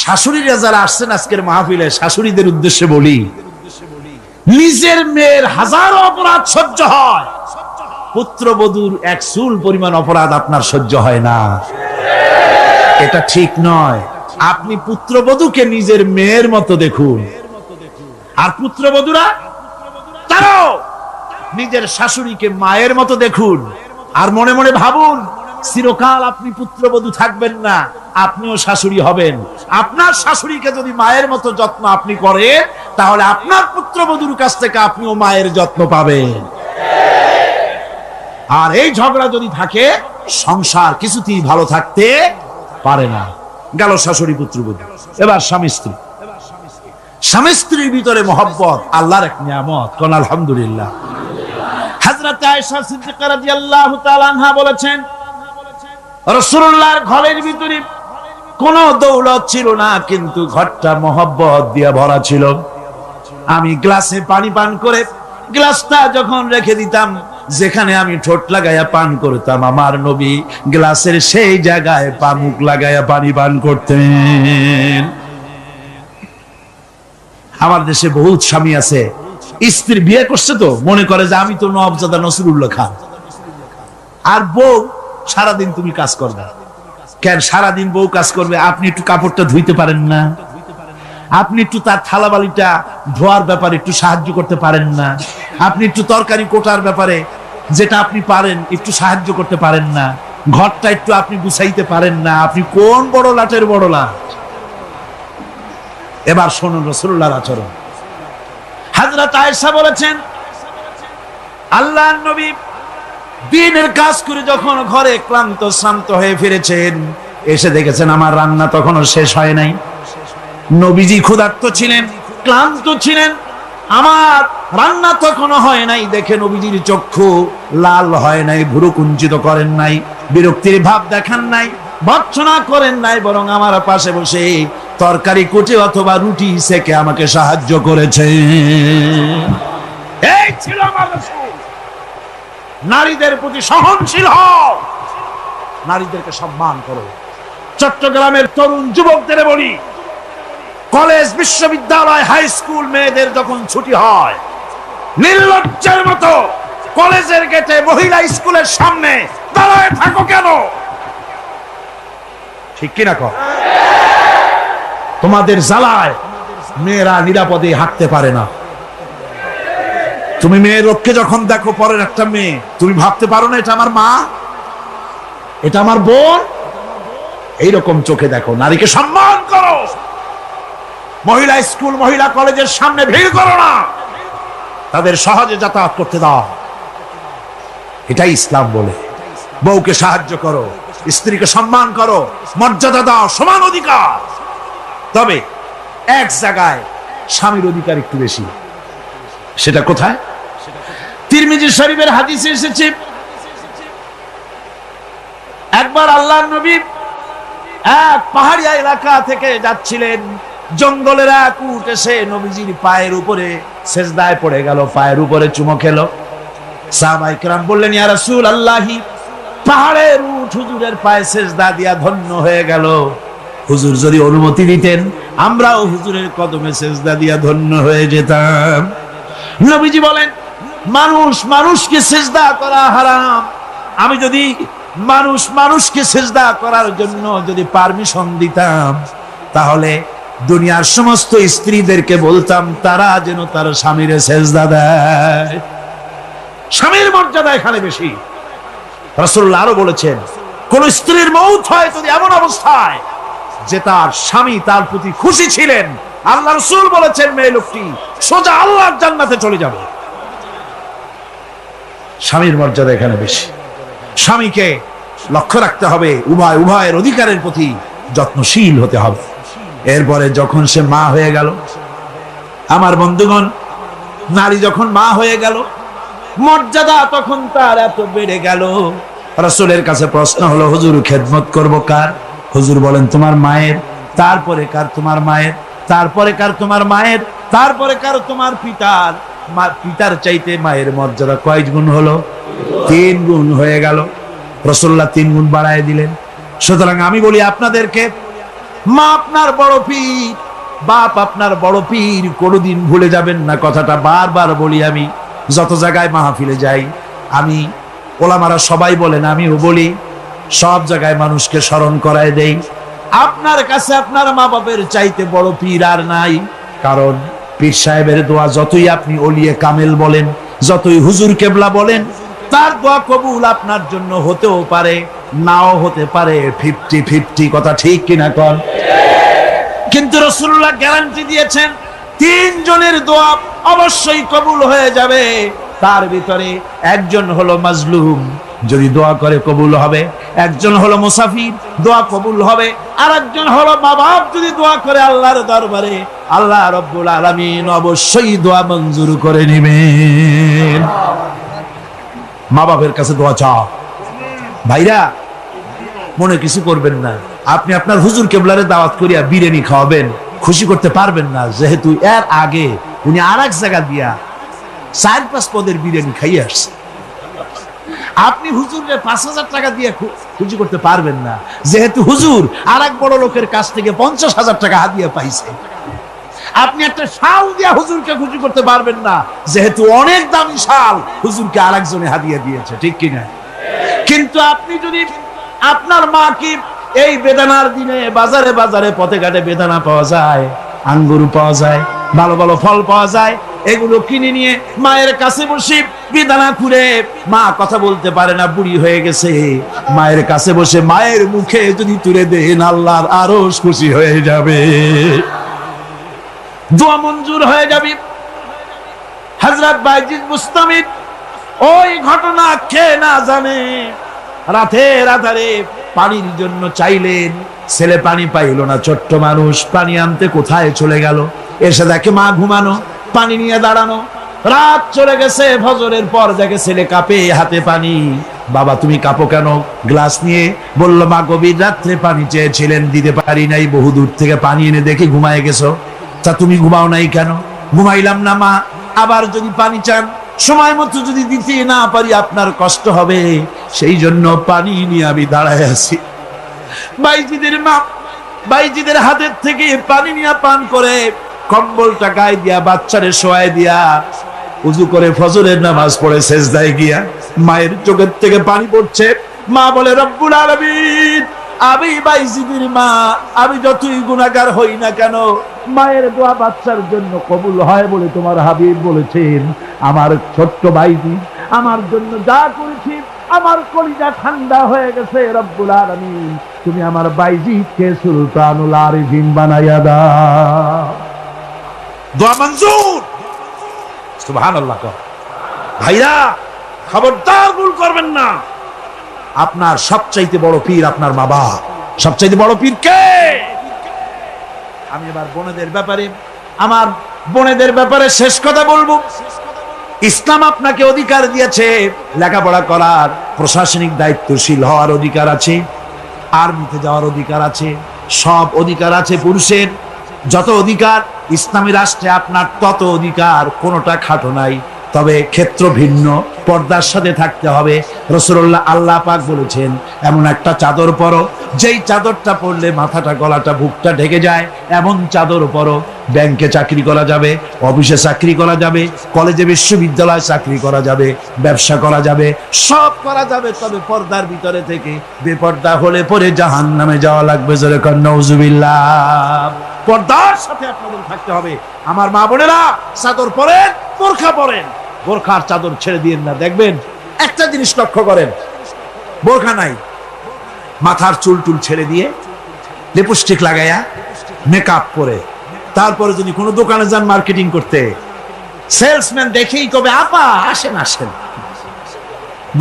শাশুড়িরা যারা আসছেন আজকের মাহফিলে, শাশুড়িদের উদ্দেশ্যে বলি, নিজের মেয়ের হাজারো অপরাধ সহ্য হয়, পুত্রবধূর এক চুল পরিমাণ অপরাধ আপনার সহ্য হয় না। এটা ঠিক নয়। আপনি পুত্রবধূকে নিজের মেয়ের মতো দেখুন, আর পুত্রবধূরা তারাও নিজের শাশুড়িকে মায়ের মতো দেখুন। আর মনে মনে ভাবুন, চিরকাল আপনি পুত্রবধূ থাকবেন না, আপনিও শাশুড়ি হবেন। আপনার শাশুড়িকে যদি মায়ের মতো যত্ন আপনি করেন, তাহলে আপনার পুত্রবধূর কাছ থেকে আপনিও মায়ের যত্ন পাবেন। আর এই ঝগড়া যদি থাকে, সংসার কিছুতেই ভালো থাকতে পারে না। গেল শাশুড়ি পুত্রবধূ। এবার স্বামী স্ত্রী। স্বামী স্ত্রীর ভিতরে মহব্বত আল্লাহর এক নিয়ামত, কোন আলহামদুলিল্লাহ। হযরত আয়েশা সিদ্দিকা রাদিয়াল্লাহু তাআলা আনহা বলেছেন, রাসূলুল্লাহর ঘরের ভিতরে কোনো দৌলত ছিল না, কিন্তু ঘরটা মহব্বত দিয়ে ভরা ছিল। আমি গ্লাসে পানি পান করে গ্লাসটা যখন রেখে দিতাম, যেখানে আমি ঠোঁট লাগাইয়া পান করতাম, আমার নবী গ্লাসের সেই জায়গায় পা মুখ লাগাইয়া পানি পান করতেন। আমার দেশে বহুত স্বামী আছে, স্ত্রী বিয়ে করছে তো মনে করে যে আমি তো নওয়াবজাদা নসরুল্লাহ খান, আর বউ সারাদিন তুমি কাজ করবে। কেন সারাদিন বউ কাজ করবে? আপনি একটু কাপড়টা ধুইতে পারেন না? আপনি একটু তার থালাবালিটা ধোয়ার ব্যাপারে একটু সাহায্য করতে পারেন না? আপনি একটু তরকারি কোটার ব্যাপারে যেটা আপনি পারেন একটু সাহায্য করতে পারেন না? ঘরটা একটু আপনি গুছাইতে পারেন না? আপনি কোন বড় লাটের বড় লাট? এবার শুনুন রাসূলুল্লাহর আচরণ। হযরত আয়েশা বলেছেন, আল্লাহর নবী দিনের কাজ করে যখন ঘরে ক্লান্ত শ্রান্ত হয়ে ফিরেছেন, এসে দেখেছেন আমার রান্না তখনও শেষ হয় নাই। নবীজি ক্ষুধার্ত ছিলেন, ক্লান্ত ছিলেন, আমার রান্না তখনও হয় নাই দেখে নবীজির চক্ষু লাল হয় নাই, ভুরু কুঞ্চিত করেন নাই, বিরক্তির ভাব দেখান নাই, ভর্ৎসনা করেন নাই, বরং আমার পাশে বসে তরকারি কুটে অথবা রুটি সেকে আমাকে সাহায্য করেছে। এই ছিল আমার রাসূল। নারীদের প্রতি সহনশীল হও, নারীদেরকে সম্মান করো। চট্টগ্রামের তরুণ যুবকদের বলি, কলেজ, বিশ্ববিদ্যালয়, হাই স্কুল মেয়েদের যখন ছুটি হয়, নির্লজ্জের মতো কলেজের গেটে মহিলা স্কুলের সামনে দাঁড়ায় থাকো কেন? ঠিক কিনা কর? তোমাদের জ্বালায় মেয়েরা নিরাপদে হাঁটতে পারে না। তুমি মেয়ের লোককে যখন দেখো, পরের একটা মেয়ে, তুমি ভাবতে পারো না এটা আমার মা, এটা আমার বোন? এইরকম চোখে দেখো। নারীকে সম্মান করো। মহিলা স্কুল, মহিলা কলেজের সামনে ভিড় করো না, তাদের সহজে যাতায়াত করতে দাও। এটাই ইসলাম বলে। বউকে সাহায্য করো, স্ত্রীকে সম্মান করো, মর্যাদা দাও, সমান অধিকার। তবে এক জায়গায় স্বামীর অধিকার একটু বেশি। সেটা কোথায়? তিরমিজি শরীফের হাদিসে এসেছে, একবার আল্লাহর নবী এক পাহাড়িয়া এলাকা থেকে যাচ্ছিলেন, জঙ্গলের এক উট এসে নবীজির পায়ের উপরে সেজদায় পড়ে গেল, পায়ের উপরে চুমো খেলো। সাহাবায়ে কেরাম বললেন, ইয়া রাসূলুল্লাহি, পাহাড়ের উট হুজুরের পায়ে সেজদা দিয়া ধন্য হয়ে গেল, হুজুর যদি অনুমতি দিতেন আমরাও হুজুরের কদমে সেজদা দিয়া ধন্য হয়ে যেতাম। নবীজি বলেন, মানুষ মানুষকে সেজদা করা হারাম। আমি যদি মানুষকে সেজদা করার জন্য যদি পারমিশন দিতাম, তাহলে দুনিয়ার সমস্ত স্ত্রীদেরকে বলতাম তারা যেন তার স্বামীর সেজদা দেয়। স্বামীর মর্যাদা এখানে বেশি। রাসূলুল্লাহ আরো বলেছেন, কোন স্ত্রীর মউত হয় যদি এমন অবস্থায় যে তার স্বামী তার প্রতি খুশি ছিলেন, আল্লাহ রাসূল বলেছেন মেয়ে লোকটি সোজা আল্লাহর জান্নাতে চলে যাবে। স্বামীর মর্যাদা এখানে বেশি। স্বামীকে লক্ষ্য রাখতে হবে, উভয়ের অধিকারের প্রতি যত্নশীল হতে হবে। এরপরে যখন সে মা হয়ে গেল, আমার বন্ধুগণ, নারী যখন মা হয়ে গেল, মর্যাদা তখন তার এত বেড়ে গেল। রাসূলের কাছে প্রশ্ন হলো, হুজুর খেদমত করব কার? হুজুর বলেন, তোমার মায়ের, তারপরে কার? তোমার মায়ের, তারপরে কার? তোমার মায়ের, তারপরে কার? তোমার পিতার। পিতার চাইতে মায়ের মর্যাদা কয় গুণ হলো? 3 গুণ হয়ে গেল। রাসূলুল্লাহ 3 গুণ বাড়ায় দিলেন। সুতরাং আমি বলি আপনাদেরকে, মা আপনার বড় পীর, বাপ আপনার বড় পীর, কোনোদিন ভুলে যাবেন না। কথাটা বারবার বলি, আমি যত জায়গায় মাহফিলে যাই, আমি ওলামারা সবাই বলেন, আমিও বলি, সব জায়গায় মানুষকে স্মরণ করায় দেই, আপনার কাছে আপনার মা বাপের চাইতে বড় পীর আর নাই। কারণ পীর সাহেবের দোয়া যতই আপনি ওলিয়ে কামেল বলেন, যতই হুজুর কেবলা বলেন, তার দোয়া কবুল আপনার জন্য হতেও পারে, নাও হতে পারে, 50-50। কথা ঠিক কিনা কন? কিন্তু রাসূলুল্লাহ গ্যারান্টি দিয়েছেন 3 জনের দোয়া অবশ্যই কবুল হয়ে যাবে। তার ভিতরে একজন হলো মাজলুম, যদি দোয়া করে কবুল হবে। একজন হলো মুসাফির, দোয়া কবুল হবে। আর একজন হলো মা বাপ, যদি দোয়া করে আল্লাহর দরবারে, আল্লাহ রাব্বুল আলামিন অবশ্যই দোয়া মঞ্জুর করে নেবেন। মা বাপের কাছে দোয়া চাও। ভাইরা, মনে কিছু করবেন না, আপনি আপনার হুজুর কেবলারে দাওয়াত করিয়া বিরিয়ানি খাওয়াবেন, খুশি করতে পারবেন না, যেহেতু এর আগে উনি আর এক জায়গা দিয়া 4-5 পদের বিরিয়ানি খাইয়ে আসছে। আপনি হুজুরের 5,000 টাকা দিয়ে খুশি করতে পারবেন না, যেহেতু হুজুর আর এক বড় লোকের কাছ থেকে 50,000 টাকা হাদিয়া পাইছে। আপনি একটা শাল দিয়া হুজুরকে খুশি করতে পারবেন না, যেহেতু অনেক দামি শাল হুজুরকে আর একজনে হাদিয়া দিয়েছে। ঠিক কিনা? কিন্তু আপনি যদি আপনার মাকে, এই বেদানার দিনে বাজারে বাজারে পথে ঘাটে বেদানা পাওয়া যায়, আঙ্গুর পাওয়া যায়, ভালো ভালো ফল পাওয়া যায়, এগুলো কিনে নিয়ে মায়ের কাছে বসে বেদানা খুঁড়ে, মা কথা বলতে পারে না, বুড়ি হয়ে গেছে, মায়ের কাছে বসে মায়ের মুখে যদি তুলে দেন, আল্লাহর আরশ খুশি হয়ে যাবে, দোয়া মঞ্জুর হয়ে যাবে। হযরত বাইজিদ বুস্তামি ওই ঘটনা কে না জানে, রাতের আধারে পানির জন্য চাইলেন, ছেলে পানি পাইল না, ছোট্ট মানুষ, পানি আনতে কোথায় চলে গেল, এসে দেখে মা ঘুমানো, পানি নিয়ে দাঁড়ানো। রাত চলে গেছে, ফজরের পর দেখে ছেলে কাঁপে, হাতে পানি। বাবা তুমি কাঁপো কেন? গ্লাস নিয়ে বলল, মা গভীর রাত্রে পানি চেয়েছিলেন, দিতে পারি নাই, বহু দূর থেকে পানি এনে দেখে ঘুমায় গেছো। তা তুমি ঘুমাও নাই কেন? ঘুমাইলাম না মা, আবার যদি পানি চান সময় মতো যদি দিতে না পারি আপনার কষ্ট হবে, সেই জন্য পানি নিয়ে আমি দাঁড়ায় আছি। বাইজিদের মা বাইজিদের হাতের থেকে পানি নিয়ে পান করে, কম্বলটা গায়ে দিয়া বাচ্চারে শোয়াই দিয়া উযু করে ফজরের নামাজ পড়ে সেজদায় গিয়া মায়ের চোখের থেকে পানি পড়ছে। মা বলে, রব্বুল আলামিন, আমি বাইজিদের মা, আমি যতই গুনাহগার হই না কেন, মায়ের দোয়া বাচ্চার জন্য কবুল হয় বলে তোমার হাবিব বলেছেন। আমার ছোট্ট বাইজি আমার জন্য যা করেছি, আমার কলিজা ঠান্ডা হয়ে গেছে। রব্বুল আলামিন, তুমি আমার বাইজিকে সুলতানুল আরিফিন বানাইয়া দাও। দোয়া মঞ্জুর। সুবহানাল্লাহ। ভাইরা, খবরদার ভুল করবেন না। আপনার সবচাইতে বড় পীর আপনার মা বাবা। সবচাইতে বড় পীর কে? আমি এবার বোনদের ব্যাপারে, আমার বোনেদের ব্যাপারে শেষ কথা বলবো, ইসলাম আপনাকে অধিকার দিয়েছে লেখাপড়া করার, প্রশাসনিক দায়িত্বশীল হওয়ার অধিকার আছে, আর্মিতে যাওয়ার অধিকার আছে, সব অধিকার আছে পুরুষের। যত অধিকার ইসলামী রাষ্ট্রে আপনার তত অধিকার, কোনোটা খাটো নাই। তবে ক্ষেত্র ভিন্ন, পর্দার সাথে থাকতে হবে। রাসূলুল্লাহ আল্লাহ পাক বলেছেন এমন একটা চাদর পরো যেই চাদরটা পরলে মাথাটা গলাটা বুকটা ঢেকে যায়, এমন চাদর পরো। ব্যাংকে চাকরি করা যাবে, অফিসে চাকরি করা যাবে, কলেজে বিশ্ববিদ্যালয়ে চাকরি করা যাবে, ব্যবসা করা যাবে, সব করা যাবে, তবে পর্দার ভিতরে থেকে। বেপর্দা হলে পরে জাহান্নামে যাওয়া লাগবে। জোরে কর নাউজুবিল্লাহ। পর্দার সাথে আপনাদের থাকতে হবে। আমার মা বোনেরা, চাদর পরেন, বোরখা পরেন, বোরখার চাদর ছেড়ে দিয়েন না। দেখবেন একটা জিনিস লক্ষ্য করেন, বোরখা নাই, মাথার চুল টুল ছেড়ে দিয়ে লিপস্টিক লাগাইয়া মেকআপ করে, তারপরে যদি কোনো দোকানে যান মার্কেটিং করতে, সেলসম্যান দেখেই কবে আপা আসেন আসেন,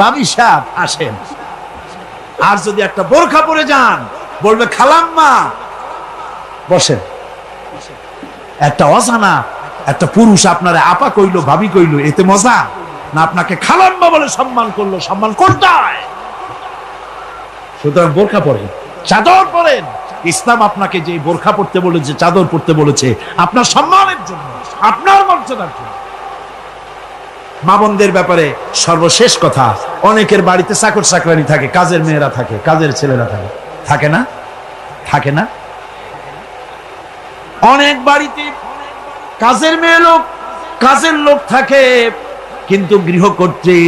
বাবি সাহেব আসেন। আর যদি একটা বোরখা পরে যান বলবে খালাম্মা বসেন। একটা অজানা একটা পুরুষ আপনারা আপা কইলো ভাবি কইলো, এতে মজা না আপনাকে খালাম্মা বলে সম্মান করলো? সম্মান কোনটায়? সুতরাং বোরখা পরেন, চাদর পরেন। ইসলাম আপনাকে যে বোরখা পড়তে বলেছে, চাদর পড়তে বলেছে আপনার সম্মানের জন্য, আপনার মর্যাদার জন্য। মা বোনদের ব্যাপারে সর্বশেষ কথা, অনেকের বাড়িতে চাকর চাকরানি থাকে, কাজের মেয়েরা থাকে, কাজের ছেলেরা থাকে, থাকে না? থাকে না? অনেক বাড়িতে কাজের মেয়ে লোক, কাজের লোক থাকে, কিন্তু গৃহকর্ত্রী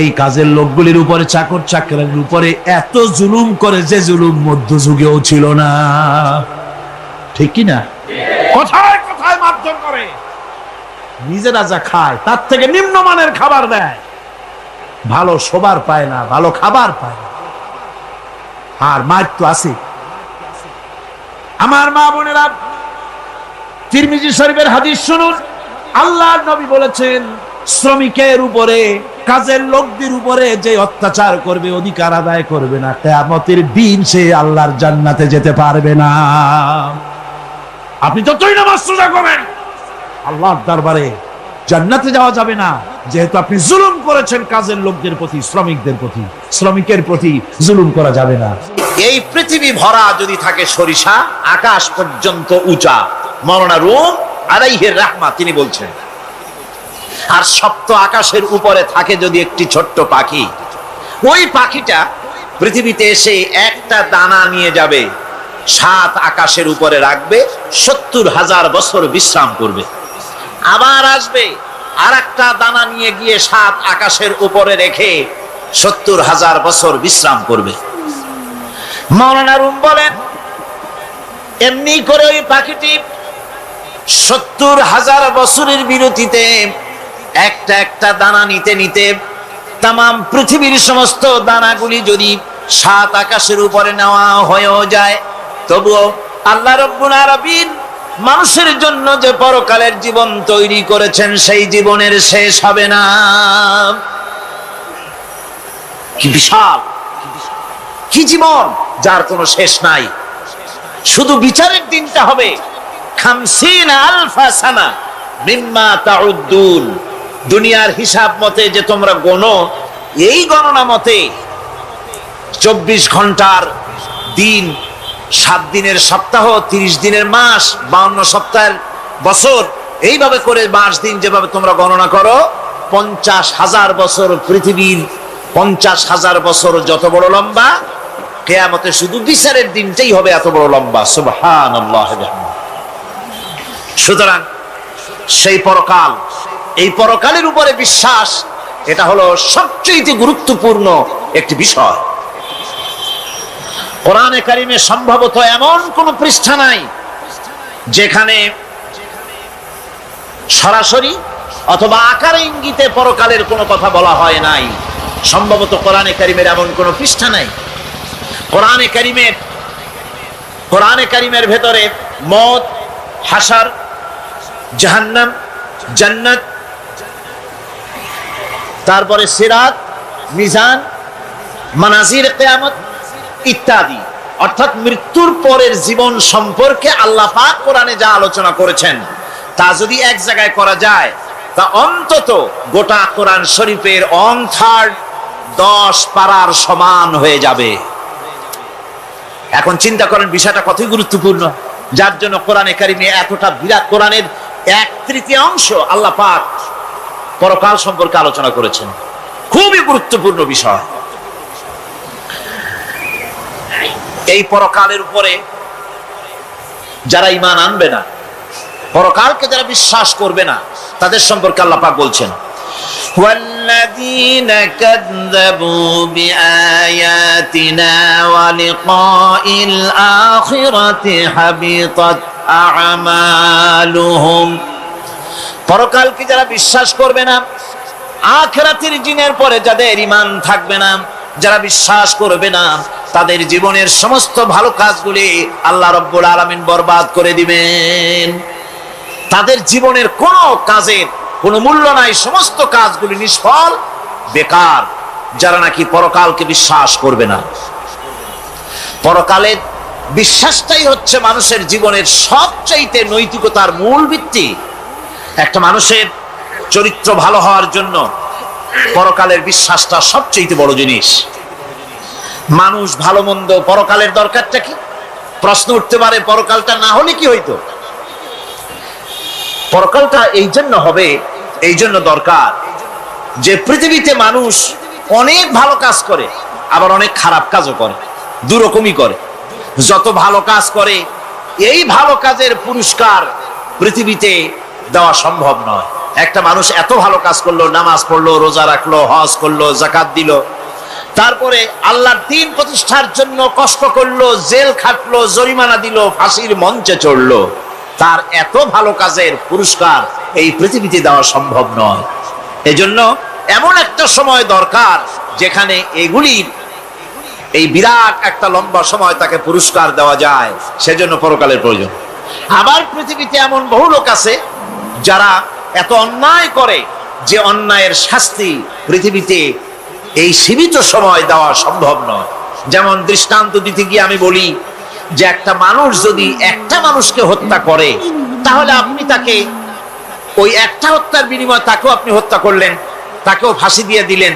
এই কাজের লোকগুলির উপরে, চাকর চাকরানির উপরে এত জুলুম করে যে জুলুম মধ্যযুগেও ছিল না। ঠিক কি না? কথায় কথায় মারধর করে, নিজেরা যা খায় তার থেকে নিম্নমানের খাবার দেয়, ভালো শোবার পায় না, ভালো খাবার পায় না। আর মার তো আছে। আমার মা বোনেরা, তিরমিজি শরীফের হাদিস শুনুন। আল্লাহর নবী বলেছেন, শ্রমিকের উপরে, কাজের লোকদের উপরে যে অত্যাচার করবে, অধিকার আদায় করবে না, কিয়ামতের দিন সে আল্লাহর জান্নাতে যেতে পারবে না। আপনি যতই নামাজ রোজা করেন, আল্লাহর দরবারে জান্নাতে যাওয়া যাবে না, যেহেতু আপনি জুলুম করেছেন কাজের লোকদের প্রতি, শ্রমিকদের প্রতি। শ্রমিকের প্রতি জুলুম করা যাবে না। এই পৃথিবী ভরা যদি থাকে সরিষা, আকাশ পর্যন্ত উঁচা, মওলানা রুম আলাইহির রাহমা তিনি বলছেন, আর সপ্ত আকাশের উপরে থাকে যদি একটি ছোট্ট পাখি, ওই পাখিটা পৃথিবীতে এসে একটা দানা নিয়ে যাবে, 7 আকাশের উপরে রাখবে, 70,000 বছর বিশ্রাম করবে, আবার আসবে আর একটা দানা নিয়ে গিয়ে 7 আকাশের উপরে রেখে 70,000 বছর বিশ্রাম করবে। মওলানা রুম বলেন, এমনি করে ওই পাখিটি 70,000 বছরের বিরতিতে একটা একটা দানা নিতে নিতে তামাম পৃথিবীর সমস্ত দানাগুলি যদি 7 আকাশের উপরে নেওয়া হয়েও যায়, তবুও আল্লাহ রাব্বুল আলামিন মানুষের জন্য যে পরকালের জীবন তৈরি করেছেন, সেই জীবনের শেষ হবে না। কি বিশাল, কি জীবন যার কোনো শেষ নাই। শুধু বিচারের দিনটা হবে 50,000 সানা মিম্মা তাউদ্দুন। দুনিয়ার হিসাব মতে যে তোমরা গণো, এই গণনা মতে 24 ঘন্টার দিন, 7 দিনের সপ্তাহ, 30 দিনের মাস, 52 সপ্তাহের বছর, এইভাবে করে মাস দিন যেভাবে তোমরা গণনা করো, 50,000 বছর পৃথিবীর, 50,000 বছর যত বড় লম্বা, কিয়ামতে শুধু বিচারের দিনটাই হবে এত বড় লম্বা। সুবহানাল্লাহ। সুতরাং সেই পরকাল, এই পরকালের উপরে বিশ্বাস, এটা হলো সবচেয়ে গুরুত্বপূর্ণ একটি বিষয়। কোরআনে কারিমে সম্ভবত এমন কোন পৃষ্ঠা নাই যেখানে সরাসরি অথবা আকারে ইঙ্গিতে পরকালের কোনো কথা বলা হয় নাই। সম্ভবত কোরআনে কারিমের এমন কোন পৃষ্ঠা নাই। কোরআনে কারিমের ভেতরে মওত, হাসর, জাহান্নাম, জান্নাত, তারপরে সিরাত, মিজান, মানাজির কিয়ামত ইত্যাদি অর্থাৎ মৃত্যুর পরের জীবন সম্পর্কে আল্লাহ পাক কোরআনে যা আলোচনা করেছেন তা যদি এক জায়গায় করা যায় তা অন্তত গোটা কোরআন শরীফের 1/3 10 পারার সমান হয়ে যাবে। এখন চিন্তা করেন বিষয়টা কতই গুরুত্বপূর্ণ, যার জন্য কোরআনে কারিমে এতটা বিরাট, কোরআনের 1/3 আল্লাহ পাক পরকাল সম্পর্কে আলোচনা করেছেন। খুবই গুরুত্বপূর্ণ বিষয়। এই পরকালের উপরে যারা ঈমান আনবে না, পরকালকে যারা বিশ্বাস করবে না, তাদের সম্পর্কে আল্লাহ পাক বলছেন والذين كذبوا بآياتنا ولقاء الآخرة حبطت أعمالهم। পরকালকে যারা বিশ্বাস করবে না, আখিরাতের দিনের পরে যাদের ঈমান থাকবে না, যারা বিশ্বাস করবে না, তাদের জীবনের সমস্ত ভালো কাজগুলি আল্লাহ রাব্বুল আলামিন বরবাদ করে দিবেন। তাদের জীবনের কোনো কাজের কোনো মূল্য নাই, সমস্ত কাজগুলি নিষ্ফল, বেকার, যারা নাকি পরকালকে বিশ্বাস করবে না। পরকালের বিশ্বাসটাই হচ্ছে মানুষের জীবনের সবচাইতে নৈতিকতার মূল ভিত্তি। একটা মানুষের চরিত্র ভালো হওয়ার জন্য পরকালের বিশ্বাসটা সবচাইতে বড় জিনিস। মানুষ ভালো মন্দ, পরকালের দরকারটা কি? প্রশ্ন উঠতে পারে, পরকালটা না হলে কি হইতো? পরকালটা এই জন্য হবে, এই জন্য দরকার যে পৃথিবীতে মানুষ অনেক ভালো কাজ করে, আবার অনেক খারাপ কাজও করে, দুরকমই করে। যত ভালো কাজ করে, এই ভালো কাজের পুরস্কার পৃথিবীতে দেওয়া সম্ভব নয়। একটা মানুষ এত ভালো কাজ করলো, নামাজ পড়লো, রোজা রাখলো, হজ করলো, যাকাত দিল, তারপরে আল্লাহর দ্বীন প্রতিষ্ঠার জন্য কষ্ট করলো, জেল খাটলো, জরিমানা দিল, ফাঁসির মঞ্চে চড়লো, তার এত ভালো কাজের পুরস্কার এই পৃথিবীতে দেওয়া সম্ভব নয়। এজন্য এমন একটা সময় দরকার যেখানে এগুলির এই বিরাট একটা লম্বা সময় তাকে পুরস্কার দেওয়া যায়, সেজন্য পরকালের প্রয়োজন। আবার পৃথিবীতে এমন বহু লোক আছে যারা এত অন্যায় করে যে অন্যায়ের শাস্তি পৃথিবীতে এই সীমিত সময় দেওয়া সম্ভব নয়। যেমন দৃষ্টান্ত দিতে গিয়ে আমি বলি যে একটা মানুষ যদি একটা মানুষকে হত্যা করে, তাহলে আপনি তাকে ওই একটা হত্যার বিনিময়ে তাকেও আপনি হত্যা করলেন, তাকেও ফাঁসি দিয়ে দিলেন।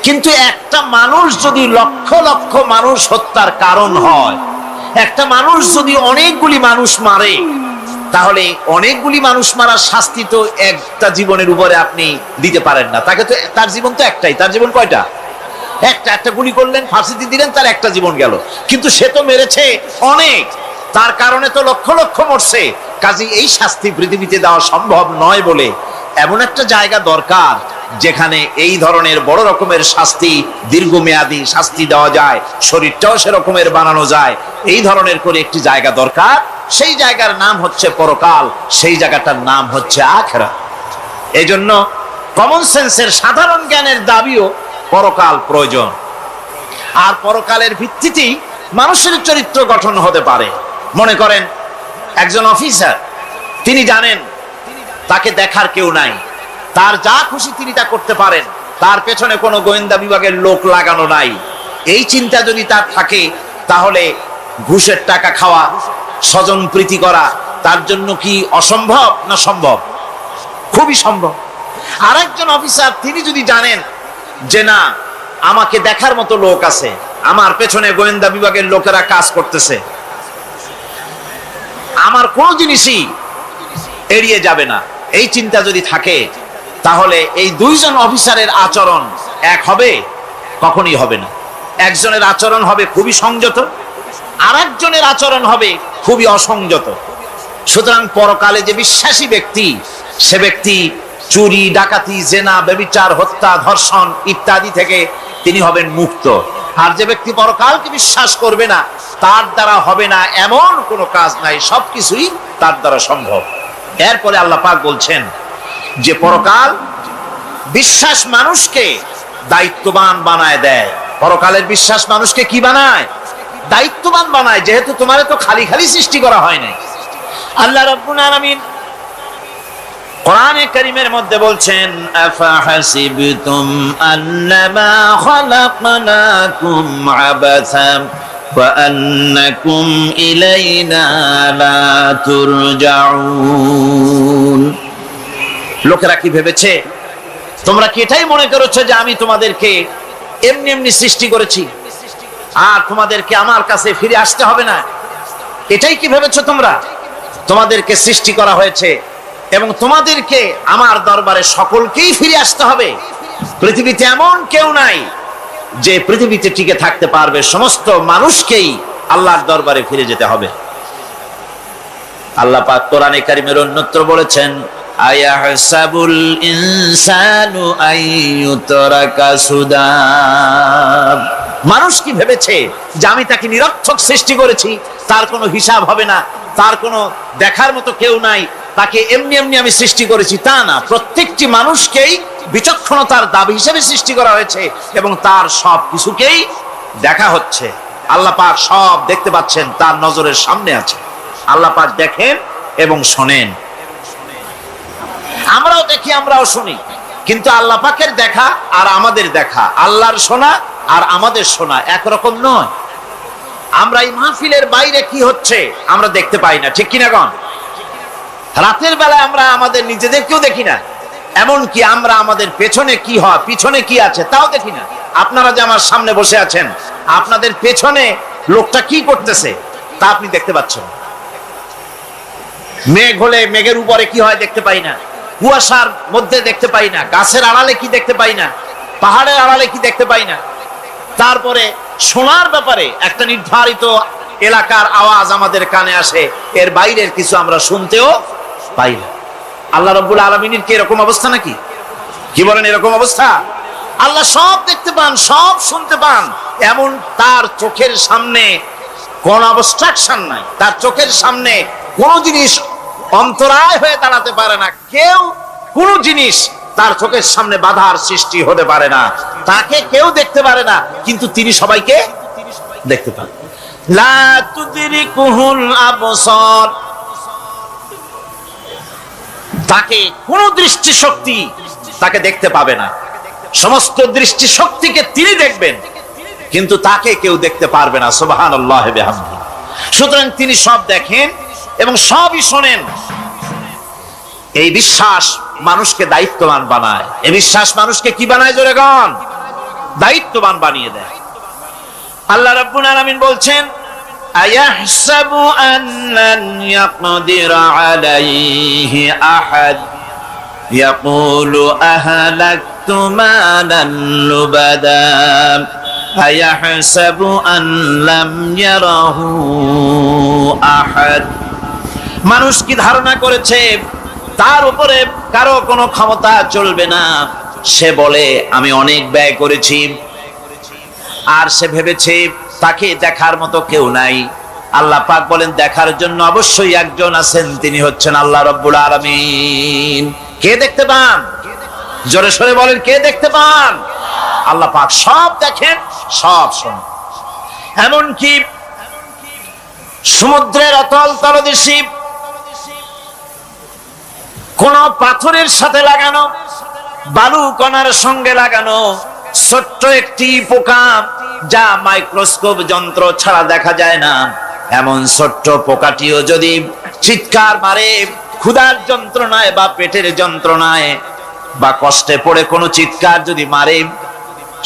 কিন্তু একটা মানুষ যদি লক্ষ লক্ষ মানুষ হত্যার কারণ হয়, একটা মানুষ যদি অনেকগুলি মানুষ মারে, তাহলে অনেকগুলি মানুষ মারার শাস্তি তো একটা জীবনের উপরে আপনি দিতে পারেন না। তাকে তো, তার জীবন তো একটাই, তার জীবন কয়টা? একটা গুলি করলেন, ফাঁসি দিয়ে দিলেন, তার একটা জীবন গেল। কিন্তু সে তো মেরেছে অনেক, তার কারণে তো লক্ষ লক্ষ মরছে। কাজে এই শাস্তি পৃথিবীতে দেওয়া সম্ভব নয় বলে এমন একটা জায়গা দরকার যেখানে এই ধরনের বড় রকমের শাস্তি, দীর্ঘমেয়াদী শাস্তি দেওয়া যায়, শরীরটাও সেরকমের বানানো যায়, এই ধরনের করে একটি জায়গা দরকার। সেই জায়গার নাম হচ্ছে পরকাল, সেই জায়গাটার নাম হচ্ছে আখিরাত। এই জন্য কমন সেন্সের, সাধারণ জ্ঞানের দাবিও পরকাল প্রয়োজন। আর পরকালের ভিত্তিতেই মানুষের চরিত্র গঠন হতে পারে। মনে করেন একজন অফিসার, তিনি জানেন তাকে দেখার কেউ নাই, তার যা খুশি তিনি তা করতে পারেন, তার পেছনে কোনো গোয়েন্দা বিভাগের লোক লাগানো নাই। এই চিন্তা যদি তার থাকে, তাহলে ঘুষের টাকা খাওয়া, স্বজন প্রীতি করা তার জন্য কি অসম্ভব না সম্ভব? খুবই সম্ভব। আর একজন অফিসার, তিনি যদি জানেন যে না, আমাকে দেখার মতো লোক আছে, আমার পেছনে গোয়েন্দা বিভাগের লোকেরা কাজ করতেছে, আমার কোনো জিনিসই এড়িয়ে যাবে না, এই চিন্তা যদি থাকে, তাহলে এই দুইজন অফিসারের আচরণ এক হবে? কখনই হবে না। একজনের আচরণ হবে খুবই সংযত, আর একজনের আচরণ হবে খুবই অসংযত। সুতরাং পরকালে যে বিশ্বাসী ব্যক্তি, সে ব্যক্তি চুরি, ডাকাতি, জেনা, ব্যভিচার, হত্যা, ধর্ষণ ইত্যাদি থেকে তিনি হবেন মুক্ত। আর যে ব্যক্তি পরকালকে বিশ্বাস করবে না, তার দ্বারা হবে না এমন কোনো কাজ নাই, সবকিছুই তার দ্বারা সম্ভব। এরপরে আল্লাহ পাক বলছেন যে পরকাল বিশ্বাস মানুষকে দায়িত্ববান বানায় দেয়। পরকালের বিশ্বাস মানুষকে কি বানায়? দায়িত্ববান বানায়। যেহেতু তোমারে তো খালি খালি সৃষ্টি করা হয় নাই। আল্লাহ রাব্বুল আলামিন কোরআনে কারীমের মধ্যে বলছেন, আফাহাসিবতুম আন্নামা খালাকনাকুম আবাসা وأنكم إلينا لا ترجعون। লোকেরা কি ভেবেছে? তোমরা কি এটাই মনে করেছো যে আমি তোমাদেরকে এমনি এমনি সৃষ্টি করেছি আর তোমাদেরকে আমার কাছে ফিরে আসতে হবে না? এটাই কি ভেবেছো তোমরা? তোমাদেরকে সৃষ্টি করা হয়েছে এবং তোমাদেরকে আমার দরবারে সকলকেই ফিরে আসতে হবে। পৃথিবীতে এমন কেউ নাই যে পৃথিবীতে টিকে থাকতে পারবে, সমস্ত মানুষকেই আল্লাহর দরবারে ফিরে যেতে হবে। আল্লাহ পাক কোরআনে কারীমের অন্যত্র বলেছেন, আয়াহসাবুল ইনসানু আইয়ুতরাকা সুদা। মানুষ কি ভেবেছে যে আমি তাকে নিরর্থক সৃষ্টি করেছি, তার কোনো হিসাব হবে না, তার কোনো দেখার মতো কেউ নাই, তাকে এমনি এমনি আমি সৃষ্টি করেছি? তা না, প্রত্যেকটি মানুষকেই বিচক্ষণতার দাবি হিসেবে সৃষ্টি করা হয়েছে এবং তার সব কিছুকেই দেখা হচ্ছে। আল্লাহ পাক সব দেখতে পাচ্ছেন, তার নজরের সামনে আছে। আল্লাহ পাক দেখেন এবং শোনেন। আমরাও দেখি, আমরাও শুনি, কিন্তু আল্লাহ পাকের দেখা আর আমাদের দেখা, আল্লাহর শোনা আর আমাদের শোনা একরকম নয়। আমরা এই মাহফিলের বাইরে কি হচ্ছে আমরা দেখতে পাই না, ঠিক কিনা গণ? রাতের বেলায় আমরা আমাদের নিজেদেরকেও দেখি না, এমনকি আমরা আমাদের পেছনে কি হয়, পিছনে কি আছে তাও দেখি না। আপনারা যে আমার সামনে বসে আছেন, আপনাদের পেছনে লোকটা কি করতেছে তা আপনি দেখতে পাচ্ছেন। মেঘ হলে মেঘের উপরে কি হয় দেখতে পাই না, কুয়াশার মধ্যে দেখতে পাই না, গাছের আড়ালে কি দেখতে পাই না, পাহাড়ের আড়ালে কি দেখতে পাই না। তারপরে শোনার ব্যাপারে একটা নির্ধারিত এলাকার আওয়াজ আমাদের কানে আসে, এর বাইরের কিছু আমরা শুনতেও পাই না। আল্লাহ রাব্বুল আলামিনের কি এরকম অবস্থা নাকি? কি বলেন, এরকম অবস্থা? আল্লাহ সব দেখতে পান, সব শুনতে পান, এমন তার চোখের সামনে কোন অবস্ট্রাকশন নাই, তার চোখের সামনে কোন জিনিস অন্তরায় হয়ে দাঁড়াতে পারে না। কেউ কোন জিনিস তার চোখের সামনে বাধার সৃষ্টি হতে পারে না। তাকে কেউ দেখতে পারে না, কিন্তু তিনি সবাইকে দেখতে পান। লা তুদরিকুহুল আবসার, তাকে কোন দৃষ্টিশক্তি তাকে দেখতে পাবে না। সমস্ত দৃষ্টিশক্তিকে তিনি দেখবেন, কিন্তু তাকে কেউ দেখতে পারবে না। সুবহানাল্লাহ ওয়া বিহামদিহি। সুতরাং তিনি সব দেখেন এবং সবই শোনেন। এই বিশ্বাস মানুষকে দায়িত্ববান বানায়। এই বিশ্বাস মানুষকে কি বানায় জোরে গান? দায়িত্ববান বানিয়ে দেয়। আল্লাহ রাব্বুল আলামিন বলছেন, আয়াহসাবু আল্লান ইয়াকদিরা আলাইহি আহাদ ইয়াকুলু আহলাকতু মালান লুবাদা আয়াহসাবু আন লাম ইয়ারাহু আহাদ। মানুষ কি ধারণা করেছে তার উপরে কারো কোনো ক্ষমতা চলবে না? সে বলে আমি অনেক ব্যয় করেছি, আর সে ভেবেছে তাকে দেখার মতো কেউ নাই। আল্লাহ পাক বলেন, দেখার জন্য অবশ্যই একজন আছেন, তিনি হচ্ছেন আল্লাহ রাব্বুল আলামিন। কে দেখতে পান? জোরে সরে বলেন, কে দেখতে পান? আল্লাহ পাক সব দেখেন, সব শোনেন। এমনকি সমুদ্রের অতল তলদেশে কোন পাথরের সাথে লাগানো, বালু কণার সঙ্গে লাগানো ছোট্ট একটি পোকা, যা মাইক্রোস্কোপ যন্ত্র ছাড়া দেখা যায় না, এমন ছোট্ট পোকাটিও যদি চিৎকার মারে ক্ষুধার যন্ত্রণায় বা পেটের যন্ত্রণায় বা কষ্টে পড়ে কোনো চিৎকার যদি মারে,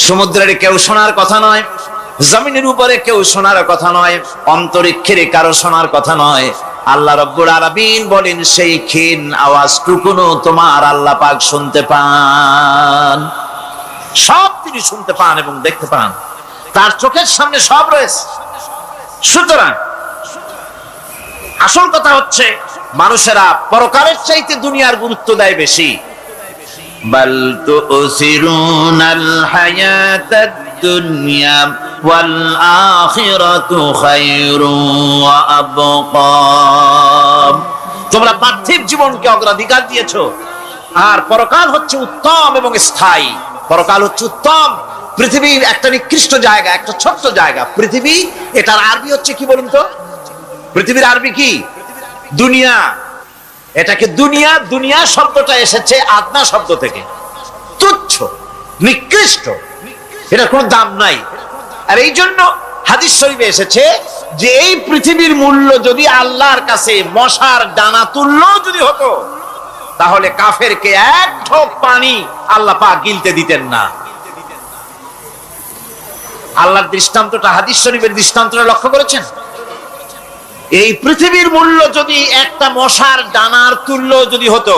সমুদ্রের কেউ শোনার কথা নয়, জমিনের উপরে কেউ শোনার কথা নয়, অন্তরিক্ষের কারো শোনার কথা নয়। আল্লাহ রাব্বুল আলামিন বলেন, সেই ক্ষীণ আওয়াজটুকুনো তোমার আল্লাহ পাক শুনতে পান। সব তিনি শুনতে পান এবং দেখতে পান, তার চোখের সামনে সব রয়েছে। সুতরাং আসল কথা হচ্ছে, মানুষেরা পরকালের চাইতে দুনিয়ার গুরুত্ব দেয় বেশি। বাল তুসিরুনাল হায়াতাদ দুনিয়া ওয়াল আখিরাতু খায়রুন ওয়া আবকা। তোমরা পার্থিব জীবনকে অগ্রাধিকার দিয়েছো, আর পরকাল হচ্ছে উত্তম এবং স্থায়ী। পরকাল হচ্ছে উত্তম। পৃথিবীর একটা নিকৃষ্ট জায়গা, একটা ছোট্ট জায়গা পৃথিবী। এটার আরবি হচ্ছে কি বলুন তো? পৃথিবীর আরবি কি? দুনিয়া। এটাকে দুনিয়া, দুনিয়া শব্দটা এসেছে আদনা শব্দ থেকে, তুচ্ছ, নিকৃষ্ট, এটার কোনো দাম নাই। আর এই জন্য হাদিস শরীফে এসেছে যে এই পৃথিবীর মূল্য যদি আল্লাহর কাছে মশার দানা তুল্য যদি হতো, তাহলে কাফেরকে এক ঢোক পানি আল্লাহ পাক গিলতে দিতেন না। আল্লাহর দৃষ্টান্তটা, হাদিস শরীফের দৃষ্টান্তটা লক্ষ্য করেছেন? এই পৃথিবীর মূল্য যদি একটা মশার দানার তুল্য যদি হতো,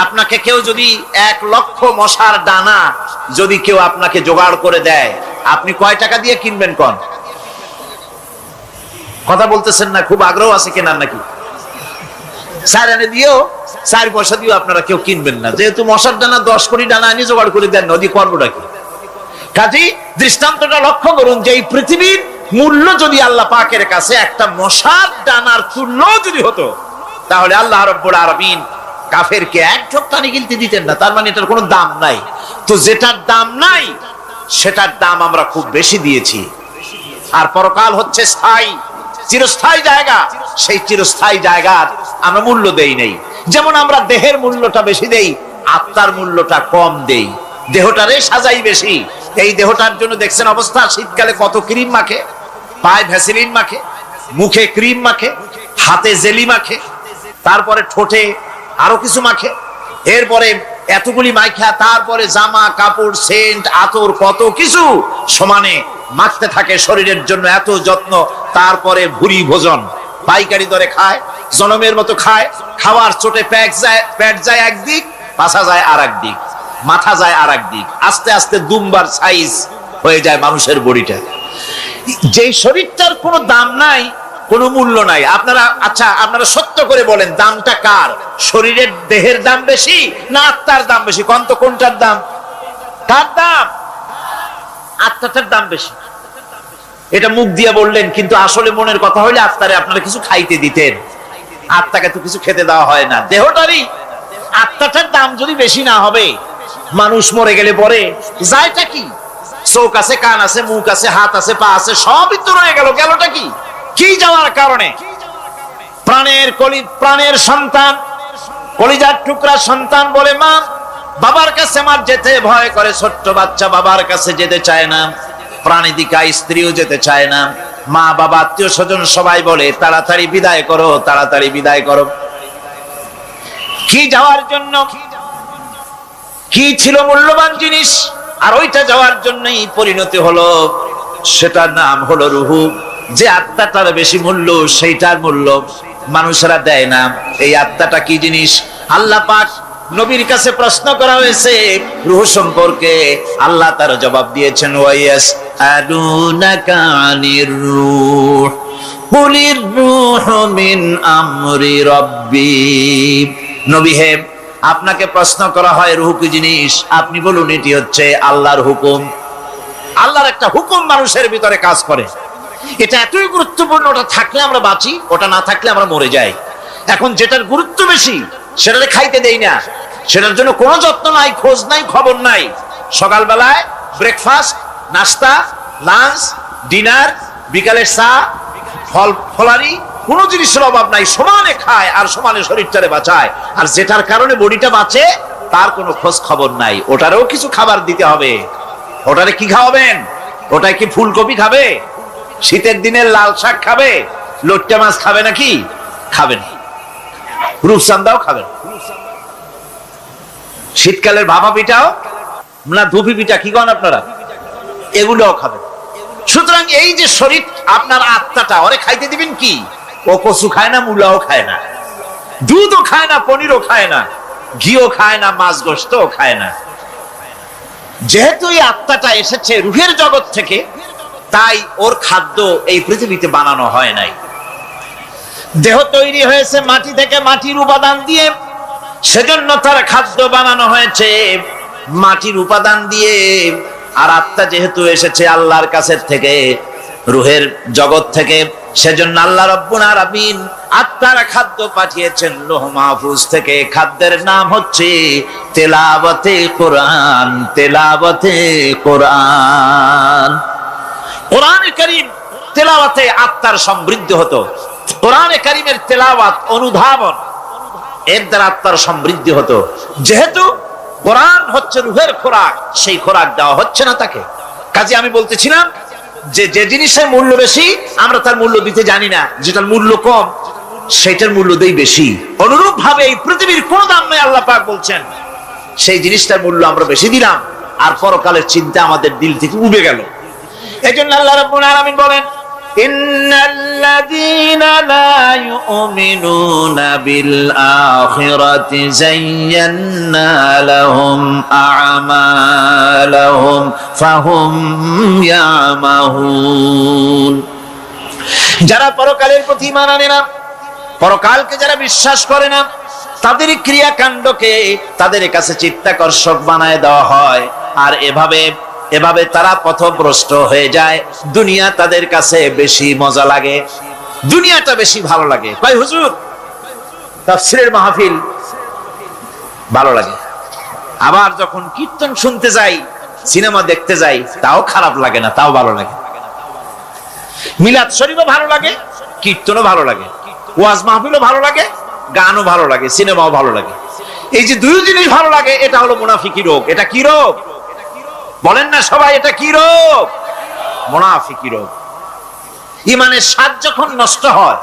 আপনাকে কেউ যদি 1,00,000 মশার দানা যদি কেউ আপনাকে জোগাড় করে দেয়, আপনি কয় টাকা দিয়ে কিনবেন? কোন কথা বলতেছেন না? খুব আগ্রহ আছে কেনার নাকি? 4 আনা দিয়েও 4 পয়সা দিয়েও আপনারা কেউ কিনবেন না, যেহেতু মশার দানা 10 কোটি দানা আনি জোগাড় করে দেন, নদী করবোটা কি? কাজেই দৃষ্টান্তটা লক্ষ্য করুন যে এই পৃথিবীর মূল্য যদি আল্লাহ পাকের কাছে একটা মশার দানার তুল্য যদি হতো, তাহলে আল্লাহ রাব্বুল আলামিন কাফেরকে এক ঢোক পানি গিলতে দিতেন না। তার মানে এটার কোনো দাম নাই। তো যেটার দাম নাই সেটার দাম আমরা খুব বেশি দিয়েছি। আর পরকাল হচ্ছে স্থায়ী, চিরস্থায়ী জায়গা, সেই চিরস্থায়ী জায়গার আমরা মূল্য দেই নাই। যেমন আমরা দেহের মূল্যটা বেশি দেই, আত্মার মূল্যটা কম দেই। দেহটারে সাজাই বেশি। এই দেহটার জন্য দেখছেন অবস্থা, শীতকালে কত ক্রিম মাখে, পায়ে ভ্যাসলিন মাখে, মুখে ক্রিম মাখে, হাতে জেলি মাখে, তারপরে ঠোঁটে আরো কিছু মাখে, এরপরে এতগুলি মাইখা তারপরে জামা কাপড় সেন্ট আতর কত কিছু সমানে মাখতে থাকে শরীরের জন্য, এত যত্ন। তারপরে ভুরি ভোজন পাইকারি দরে খায়, জনমের মতো খায়, খাওয়ার চোটে পেট যায় একদিক, পাছা যায় আর একদিক, মাথা যায় আর একদিক, আস্তে আস্তে দুমবার সাইজ হয়ে যায় মানুষের বডিটা। যে শরীরটার কোনো দাম নাই, কোনো মূল্য নাই। আপনারা সত্য করে বলেন, দামটা কার? শরীরের দেহের দাম বেশি না আত্মার দাম বেশি? কোনটার দাম? কার দাম? আত্মাটার দাম বেশি। এটা মুখ দিয়ে বললেন, কিন্তু আসলে মনের কথা হইলে আত্মারে আপনারা কিছু খাইতে দিতেন। আত্মাকে তো কিছু খেতে দেওয়া হয় না। দেহটারই আত্মাটার দাম যদি বেশি না হবে, মানুষ মরে গেলে পরে যায়টা কি? চোখ আছে, কান আছে, মুখ আছে, হাত আছে, পা আছে, সবই তো রয়ে গেল। গেলটা কি? কি যাওয়ার কারণে? প্রাণের সন্তান, কলিজার টুকরা সন্তান বলে মা, বাবার কাছে আমার যেতে ভয় করে। ছোট্ট বাচ্চা বাবার কাছে যেতে চায় না, প্রাণীদিকা স্ত্রীও যেতে চায় না। মা বাবা আত্মীয় স্বজন সবাই বলে তাড়াতাড়ি বিদায় করো, তাড়াতাড়ি বিদায় করো। কি যাওয়ার জন্য? কি ছিল মূল্যবান জিনিস, আর ওইটা যাওয়ার জন্যই পরিণতি হলো, সেটার নাম হলো রুহু। যে আত্মাটার বেশি মূল্য, সেইটার মূল্য মানুষেরা দেয় না। এই আত্মাটা কি জিনিস? আল্লাহ পাক নবীর কাছে প্রশ্ন করা হয়েছে রূহ সম্পর্কে, আল্লাহ তার জবাব দিয়েছেন, ওয়াইয়াস আদুনাকা আনির রূহ কুলির রূহু মিন আমরি রাব্বি। নবী হে, আপনাকে প্রশ্ন করা হয় রূহ কি জিনিস, আপনি বলুন এটি হচ্ছে আল্লাহর হুকুম। আল্লাহর একটা হুকুম মানুষের ভিতরে কাজ করে। এটা এতই গুরুত্বপূর্ণ, ওটা থাকলে আমরা বাঁচি, ওটা না থাকলে আমরা মরে যাই। এখন যেটার গুরুত্ব বেশি সেটারে খাইতে দেই না, সেটার জন্য কোনো যত্ন নাই, খোঁজ নাই, খবর নাই। সকালবেলায় ব্রেকফাস্ট, নাস্তা, লাঞ্চ, ডিনার, বিকালের চা, ফলারি, কোনো জিনিসের অভাব নাই, সমানে খায় আর সমানে শরীরটারে বাঁচায়। আর যেটার কারণে বডিটা বাঁচে তার কোনো খোঁজ খবর নাই, ওটারেও কিছু খাবার দিতে হবে। ওটারে কি খাওয়াবেন? ওটাই কি ফুলকপি খাবে? শীতের দিনে লাল শাক খাবে? লট্টা মাছ খাবে নাকি? খাবেন। রূপচান্দাও খাবেন। শীতকালের ভাপা পিঠাও না, ধুপি পিঠা কি কন আপনারা, এগুলোও খাবেন। সুতরাং এই যে শরীর, আপনার আত্মাটা, ওরে খাইতে দিবেন কি? ও কচু খায় না, মূলাও খায় না, দুধও খায় না, পনিরও খায় না, ঘিও খায় না, মাছ গোশতও খায় না। যেহেতু এই আত্মাটা এসেছে রূহের জগৎ থেকে, তাই ওর খাদ্য এই পৃথিবীতে বানানো হয় নাই। দেহ তৈরি হয়েছে মাটি থেকে, মাটির উপাদান দিয়ে, সেজন্য তার খাদ্য বানানো হয়েছে মাটির উপাদান দিয়ে। আর আত্মা যেহেতু এসেছে আল্লাহর কাছে থেকে, রূহের জগৎ থেকে, সেজন্য আল্লাহ রাব্বুল আলামিন আত্মার খাদ্য পাঠিয়েছেন লৌহ মাহফুজ থেকে। খাদ্যের নাম হচ্ছে তেলাওয়াতে কোরআন। তেলাওয়াতে কোরআন। কোরআনে কারীম তেলাওয়াতে আত্মার সমৃদ্ধি হতো। কোরআনে কারীমের তেলাওয়াত, অনুধাবন, এর দ্বারা আত্মার সমৃদ্ধি হতো। যেহেতু কোরআন হচ্ছে রূহের খোরাক, সেই খোরাক দেওয়া হচ্ছে না তাকে। কাজে আমি বলতেছিলাম যে যে জিনিসের মূল্য বেশি আমরা তার মূল্য দিতে জানি না, যেটার মূল্য কম সেটার মূল্য দেই বেশি। অনুরূপ ভাবে এই পৃথিবীর কোনো দাম নেই, আল্লাহ পাক বলছেন সেই জিনিসটার মূল্য আমরা বেশি দিলাম, আর পরকালের চিন্তা আমাদের দিল থেকে উবে গেল। এই জন্য আল্লাহ রাব্বুল আলামিন বলেন, ইন্নাল্লাযীনা লা ইউমিনুনা বিল আখিরাতি যায়্যান্না লাহুম আ'মালাহুম ফাহুম ইয়ামাহুন। যারা পরকালের প্রতি ঈমান আনে না, পরকালকে যারা বিশ্বাস করে না, তাদের ক্রিয়াকাণ্ডকে তাদের কাছে চিত্তাকর্ষক বানায় দেওয়া হয়, আর এভাবে তারা পথভ্রষ্ট হয়ে যায়। দুনিয়া তাদের কাছে বেশি মজা লাগে, দুনিয়াটা বেশি ভালো লাগে। কয় হুজুর তাফসীরের মাহফিল ভালো লাগে, আবার যখন কীর্তন শুনতে যাই, সিনেমা দেখতে যাই, তাও খারাপ লাগে না, তাও ভালো লাগে। মিলাদ শরীফও ভালো লাগে, কীর্তনও ভালো লাগে, ওয়াজ মাহফিলও ভালো লাগে, গানও ভালো লাগে, সিনেমাও ভালো লাগে। এই যে দুই জিনিস ভালো লাগে, এটা হলো মুনাফিকি রোগ। এটা কি রোগ বলেন না সবাই? এটা কি রোগ? মুনাফিকি রোগ। ঈমানের স্বাদ যখন নষ্ট হয়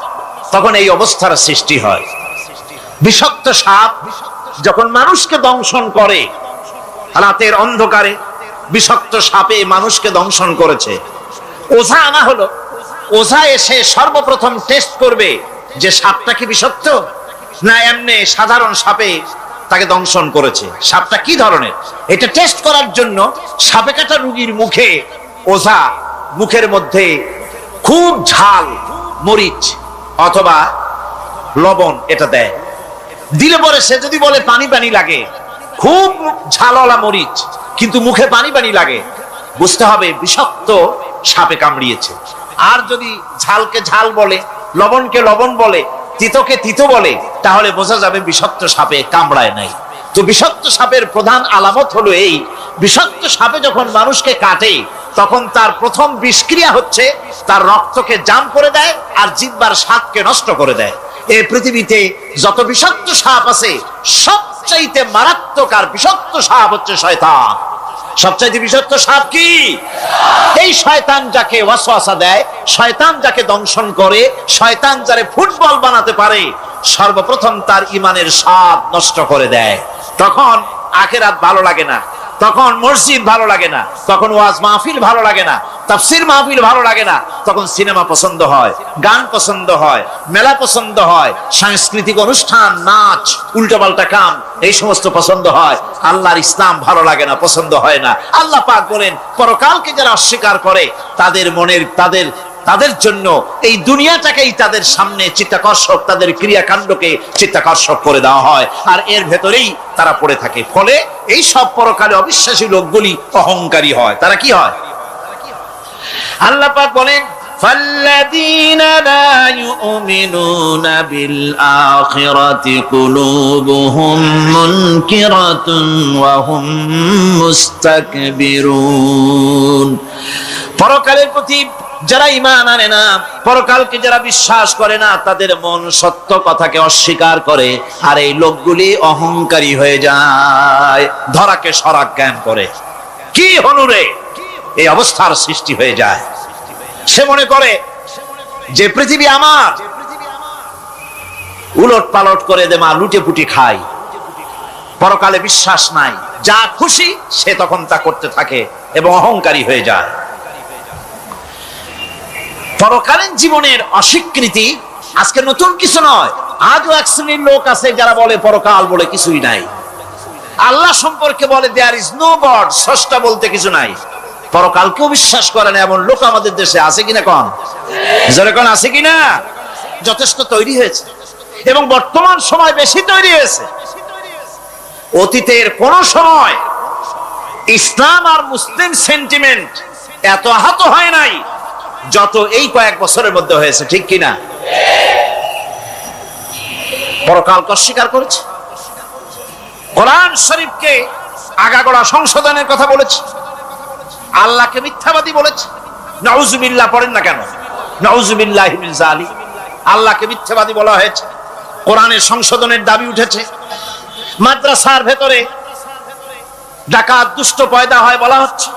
তখন এই অবস্থার সৃষ্টি হয়। বিষাক্ত সাপ যখন মানুষকে দংশন করে, রাতের অন্ধকারে বিষাক্ত সাপে মানুষকে দংশন করেছে, ওঝা আনা হলো, ওঝা এসে সর্বপ্রথম টেস্ট করবে যে সাপটা কি বিষাক্ত না এমনি সাধারণ সাপে তাকে দংশন করেছে, সাপটা কি ধরনের। এটা টেস্ট করার জন্য সাপে কাটা রোগীর মুখে ওঝা মুখের মধ্যে খুব ঝাল মরিচ অথবা লবণ এটা দেয়। দিলে পরে সে যদি বলে পানি পানি লাগে, খুব ঝালওয়ালা মরিচ কিন্তু মুখে পানি পানি লাগে, বুঝতে হবে বিষাক্ত সাপে কামড়িয়েছে। আর যদি ঝালকে ঝাল বলে, লবণকে লবণ বলে, তিতকে তিতো বলে, তাহলে বোঝা যাবে বিষাক্ত সাপে কামড়ায় নাই। তো বিষাক্ত সাপের প্রধান আলামত হলো এই, বিষাক্ত সাপে যখন মানুষকে কাটে তখন তার প্রথম বিষক্রিয়া হচ্ছে তার রক্তকে জাম করে দেয় আর জিহ্বার স্বাদকে নষ্ট করে দেয়। এই পৃথিবীতে যত বিষাক্ত সাপ আছে সবচাইতে মারাত্মক আর বিষাক্ত সাপ হচ্ছে শয়তান। সবচাইতে বিষাক্ত সাপ কি? এই শয়তান যাকে ওয়াসওয়াসা দেয়, শয়তান যাকে দংশন করে, শয়তান যারে ফুটবল বানাতে পারে, সর্বপ্রথম তার ঈমানের স্বাদ নষ্ট করে দেয়। তখন আখিরাত ভালো লাগে না, তখন মসজিদ ভালো লাগে না, তখন ওয়াজ মাহফিল ভালো লাগে না, তাফসীর মাহফিল ভালো লাগে না, তখন সিনেমা পছন্দ হয়, গান পছন্দ হয়, মেলা পছন্দ হয়, সাংস্কৃতিক অনুষ্ঠান, নাচ, উল্টাপাল্টা কাম, এই সমস্ত পছন্দ হয়। আল্লাহর ইসলাম ভালো লাগে না, পছন্দ হয় না। আল্লাহ পাক বলেন পরকালকে যারা অস্বীকার করে তাদের মনের তাদের জন্য এই দুনিয়াটাকেই তাদের সামনে চিত্তাকর্ষক, তাদের ক্রিয়াকাণ্ডকে চিত্তাকর্ষক করে দেওয়া হয়, আর এর ভেতরেই তারা পড়ে থাকে। ফলে এই সব পরকালে অবিশ্বাসী লোকগুলি অহংকারী হয়। তারা কি হয়? আল্লাহ পাক বলেন فَالَّذِينَ لَا يُؤْمِنُونَ بِالْآخِرَةِ قُلُوبُهُمْ مُنْكِرَةٌ وَهُمْ مُسْتَكْبِرُونَ। পরকালের প্রতি যারা ঈমান আনে না, পরকালকে যারা বিশ্বাস করে না, তাদের মন সত্য কথাকে অস্বীকার করে, আর এই লোকগুলি অহংকারী হয়ে যায়, ধরাকে সরাক জ্ঞান করে। কি হনুরে এই অবস্থার সৃষ্টি হয়ে যায়। সে মনে করে যে পৃথিবী আমার, উলট পালট করে দে মা, লুটে পুটি খাই। পরকালে বিশ্বাস নাই, যা খুশি সে তখন তা করতে থাকে এবং অহংকারী হয়ে যায়। পরকালীন জীবনের অস্বীকৃতি আজকে নতুন কিছু নয়। আজও এক শ্রেণীর লোক আছে যারা বলে পরকাল বলে কিছুই নাই। আল্লাহ সম্পর্কে বলে দেয়ার ইজ নো গড, স্রষ্টা বলতে কিছু নাই। পরকালকেও বিশ্বাস করে না এমন লোক আমাদের দেশে আছে কিনা? কোন জোরে কোন আছে কিনা? যথেষ্ট তৈরি হয়েছে এবং বর্তমান সময় বেশি তৈরি হয়েছে। অতীতের কোন সময় ইসলাম আর মুসলিম সেন্টিমেন্ট এত আহত হয় নাই যত এই কয়েক বছরের মধ্যে হয়েছে, ঠিক কিনা? পরকালকে অস্বীকার করেছে, কোরআন শরীফকে আগাগোড়া সংশোধনের কথা বলেছে, আল্লাহকে মিথ্যাবাদী বলেছে। নাউজুবিল্লাহ পড়েন না কেন? নাউজুবিল্লাহি মিন যালিক। আল্লাহকে মিথ্যাবাদী বলা হয়েছে, কোরআনের সংশোধনের দাবি উঠেছে। মাদ্রাসার ভেতরে ডাকাত দুষ্ট পয়দা হয় বলা হচ্ছে।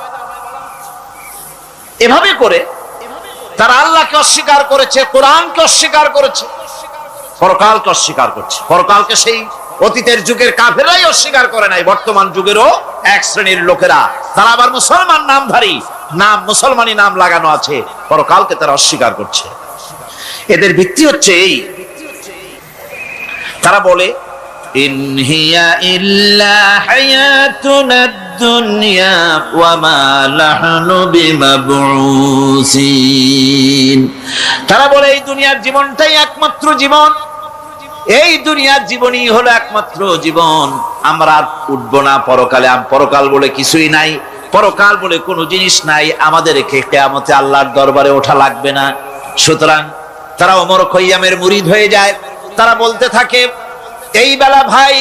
এভাবে করে তারা আল্লাহকে অস্বীকার করেছে, কোরআনকে অস্বীকার করেছে, পরকালকে অস্বীকার করছে। পরকালকে সেই অতীতের যুগের কাফেরাই অস্বীকার করে নাই, বর্তমান যুগেরও এক শ্রেণীর লোকেরা, তারা আবার মুসলমান নামধারী, নাম মুসলমানি নাম লাগানো আছে, পরকালকে তারা অস্বীকার করছে। এদের ভিত্তি হচ্ছে এই, তারা বলে ইন হিয়া ইল্লা হায়াতুনাদ দুনিয়া ওয়া মা নাহনু বিমাবউসিন। তারা বলে এই দুনিয়ার জীবনটাই একমাত্র জীবন, এই দুনিয়ার জীবনই হলো একমাত্র জীবন, আমরা আর উঠবো না পরকালে, পরকাল বলে কিছুই নাই, পরকাল বলে কোনো জিনিস নাই, আমাদেরকে কিয়ামতে আল্লাহর দরবারে ওঠা লাগবে না। সুতরাং তারা ওমর খৈয়ামের মুরিদ হয়ে যায়। তারা বলতে থাকে এই বেলা ভাই